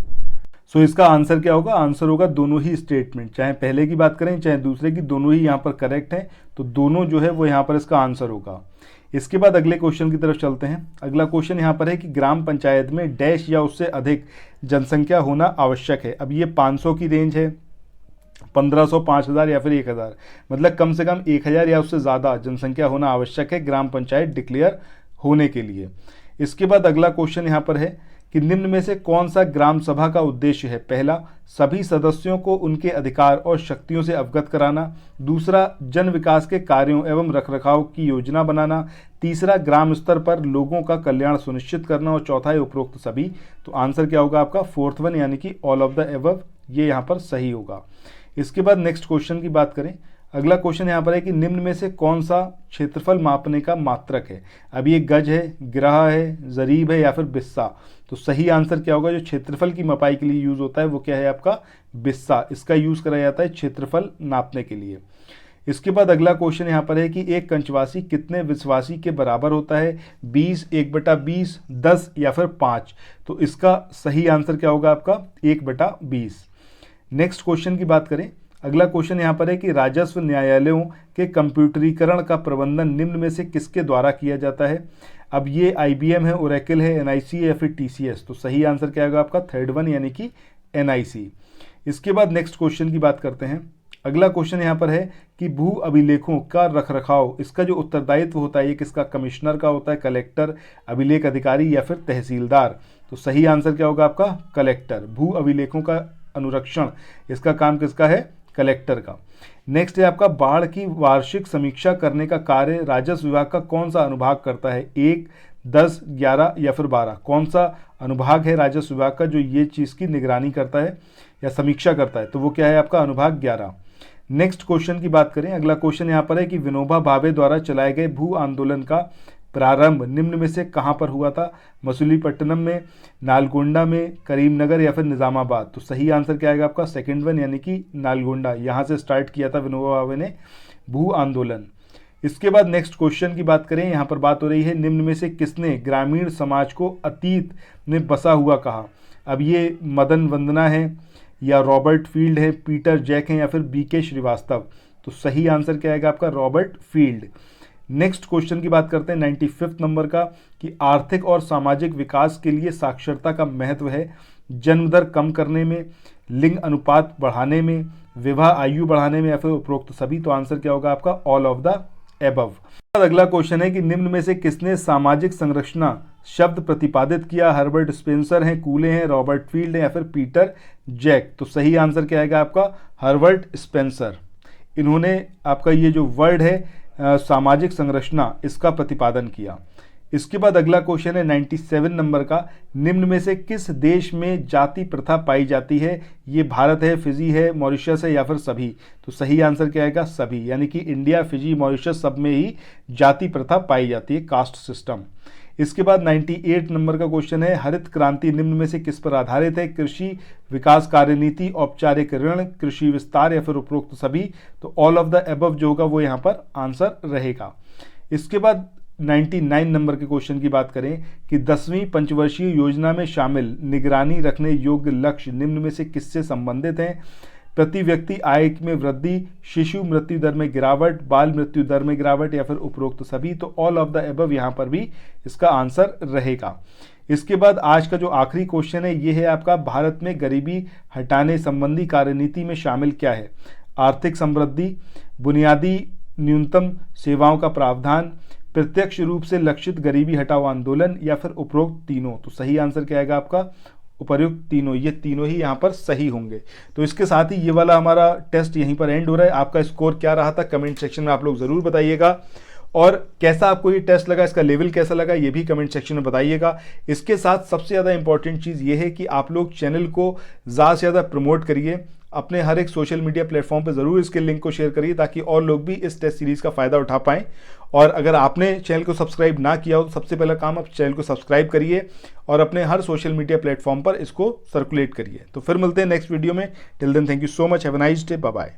सो इसका आंसर क्या होगा, आंसर होगा दोनों ही स्टेटमेंट, चाहे पहले की बात करें चाहे दूसरे की, दोनों ही यहाँ पर करेक्ट हैं, तो दोनों जो है वो यहाँ पर इसका आंसर होगा। इसके बाद अगले क्वेश्चन की तरफ चलते हैं। अगला क्वेश्चन यहाँ पर है कि ग्राम पंचायत में डैश या उससे अधिक जनसंख्या होना आवश्यक है। अब ये 500 की रेंज है, 1500, 5000 या फिर 1000, मतलब कम से कम 1000 या उससे ज़्यादा जनसंख्या होना आवश्यक है ग्राम पंचायत डिक्लेयर होने के लिए। इसके बाद अगला क्वेश्चन यहाँ पर है कि निम्न में से कौन सा ग्राम सभा का उद्देश्य है। पहला, सभी सदस्यों को उनके अधिकार और शक्तियों से अवगत कराना। दूसरा, जन विकास के कार्यों एवं रखरखाव की योजना बनाना। तीसरा, ग्राम स्तर पर लोगों का कल्याण सुनिश्चित करना। और चौथा है उपरोक्त सभी। तो आंसर क्या होगा आपका, फोर्थ वन, यानी कि ऑल ऑफ द एबव, ये यहाँ पर सही होगा। इसके बाद नेक्स्ट क्वेश्चन की बात करें। अगला क्वेश्चन यहाँ पर है कि निम्न में से कौन सा क्षेत्रफल मापने का मात्रक है। अब ये गज है, गिरह है, जरीब है या फिर बिस्सा। तो सही आंसर क्या होगा, जो क्षेत्रफल की मपाई के लिए यूज होता है वो क्या है आपका, बिस्सा। इसका यूज करा जाता है क्षेत्रफल नापने के लिए। इसके बाद अगला क्वेश्चन यहाँ पर है कि एक कंचवासी कितने विश्वासी के बराबर होता है, 20, 1/20, 10 या फिर 5। तो इसका सही आंसर क्या होगा आपका, 1/20। नेक्स्ट क्वेश्चन की बात करें। अगला क्वेश्चन यहाँ पर है कि राजस्व न्यायालयों के कंप्यूटरीकरण का प्रबंधन निम्न में से किसके द्वारा किया जाता है। अब ये IBM है, ओरेकल है, NIC है या फिर TCS। तो सही आंसर क्या होगा आपका, थर्ड वन, यानी कि NIC। इसके बाद नेक्स्ट क्वेश्चन की बात करते हैं। अगला क्वेश्चन यहाँ पर है कि भू अभिलेखों का रखरखाव, इसका जो उत्तरदायित्व होता है ये किसका, कमिश्नर का होता है, कलेक्टर, अभिलेख अधिकारी या फिर तहसीलदार। तो सही आंसर क्या होगा आपका, कलेक्टर। भू अभिलेखों का अनुरक्षण, इसका काम किसका है, कलेक्टर का। नेक्स्ट है आपका, बाढ़ की वार्षिक समीक्षा करने का कार्य राजस्व विभाग का कौन सा अनुभाग करता है, 1, 10, 11 या फिर 12। कौन सा अनुभाग है राजस्व विभाग का जो ये चीज़ की निगरानी करता है या समीक्षा करता है, तो वो क्या है आपका, अनुभाग 11। नेक्स्ट क्वेश्चन की बात करें। अगला क्वेश्चन यहाँ पर है कि विनोबा भावे द्वारा चलाए गए भू आंदोलन का प्रारंभ निम्न में से कहाँ पर हुआ था, मसूलीपट्टनम में, नालगोंडा में, करीमनगर या फिर निज़ामाबाद। तो सही आंसर क्या आएगा आपका, सेकंड वन, यानी कि नालगोंडा। यहाँ से स्टार्ट किया था विनोबा भावे ने भू आंदोलन। इसके बाद नेक्स्ट क्वेश्चन की बात करें। यहाँ पर बात हो रही है निम्न में से किसने ग्रामीण समाज को अतीत में बसा हुआ कहा। अब ये मदन वंदना है या रॉबर्ट फील्ड है, पीटर जैक है या फिर BK श्रीवास्तव। तो सही आंसर क्या आएगा आपका, रॉबर्ट फील्ड। नेक्स्ट क्वेश्चन की बात करते हैं 95 नंबर का, कि आर्थिक और सामाजिक विकास के लिए साक्षरता का महत्व है जन्म दर कम करने में, लिंग अनुपात बढ़ाने में, विवाह आयु बढ़ाने में या फिर उपरोक्त सभी। तो आंसर क्या होगा आपका, ऑल ऑफ द एबव। अगला क्वेश्चन है कि निम्न में से किसने सामाजिक संरचना शब्द प्रतिपादित किया। हर्बर्ट स्पेंसर हैं, कूले हैं, रॉबर्ट फील्ड हैं या फिर पीटर जैक। तो सही आंसर क्या आएगा आपका, हर्बर्ट स्पेंसर। इन्होंने आपका ये जो वर्ड है सामाजिक संरचना, इसका प्रतिपादन किया। इसके बाद अगला क्वेश्चन है 97 नंबर का, निम्न में से किस देश में जाति प्रथा पाई जाती है। ये भारत है, फिजी है, मॉरिशस है या फिर सभी। तो सही आंसर क्या आएगा, सभी, यानी कि इंडिया, फिजी, मॉरिशस सब में ही जाति प्रथा पाई जाती है, कास्ट सिस्टम। इसके बाद 98 नंबर का क्वेश्चन है, हरित क्रांति निम्न में से किस पर आधारित है। कृषि विकास कार्यनीति, औपचारिक ऋण, कृषि विस्तार या फिर उपरोक्त सभी। तो ऑल ऑफ द एबव जो होगा वो यहाँ पर आंसर रहेगा। इसके बाद 99 नंबर के क्वेश्चन की बात करें कि 10वीं पंचवर्षीय योजना में शामिल निगरानी रखने योग्य लक्ष्य निम्न में से किससे संबंधित हैं। प्रति व्यक्ति आय में वृद्धि, शिशु मृत्यु दर में गिरावट, बाल मृत्यु दर में गिरावट या फिर उपरोक्त सभी। तो ऑल ऑफ द एबव यहाँ पर भी इसका आंसर रहेगा। इसके बाद आज का जो आखिरी क्वेश्चन है ये है आपका, भारत में गरीबी हटाने संबंधी कार्यनीति में शामिल क्या है। आर्थिक समृद्धि, बुनियादी न्यूनतम सेवाओं का प्रावधान, प्रत्यक्ष रूप से लक्षित गरीबी हटाओ आंदोलन या फिर उपरोक्त तीनों। तो सही आंसर क्या आएगा आपका, उपर्युक्त तीनों। ये तीनों ही यहाँ पर सही होंगे। तो इसके साथ ही ये वाला हमारा टेस्ट यहीं पर एंड हो रहा है। आपका स्कोर क्या रहा था कमेंट सेक्शन में आप लोग ज़रूर बताइएगा, और कैसा आपको ये टेस्ट लगा, इसका लेवल कैसा लगा ये भी कमेंट सेक्शन में बताइएगा। इसके साथ सबसे ज़्यादा इंपॉर्टेंट चीज़ ये है कि आप लोग चैनल को ज़्यादा से ज़्यादा प्रमोट करिए, अपने हर एक सोशल मीडिया प्लेटफॉर्म पे ज़रूर इसके लिंक को शेयर करिए ताकि और लोग भी इस टेस्ट सीरीज़ का फ़ायदा उठा पाएँ। और अगर आपने चैनल को सब्सक्राइब ना किया हो तो सबसे पहला काम आप चैनल को सब्सक्राइब करिए और अपने हर सोशल मीडिया प्लेटफॉर्म पर इसको सर्कुलेट करिए। तो फिर मिलते हैं नेक्स्ट वीडियो में। Till then thank you so much, have a nice day, bye bye.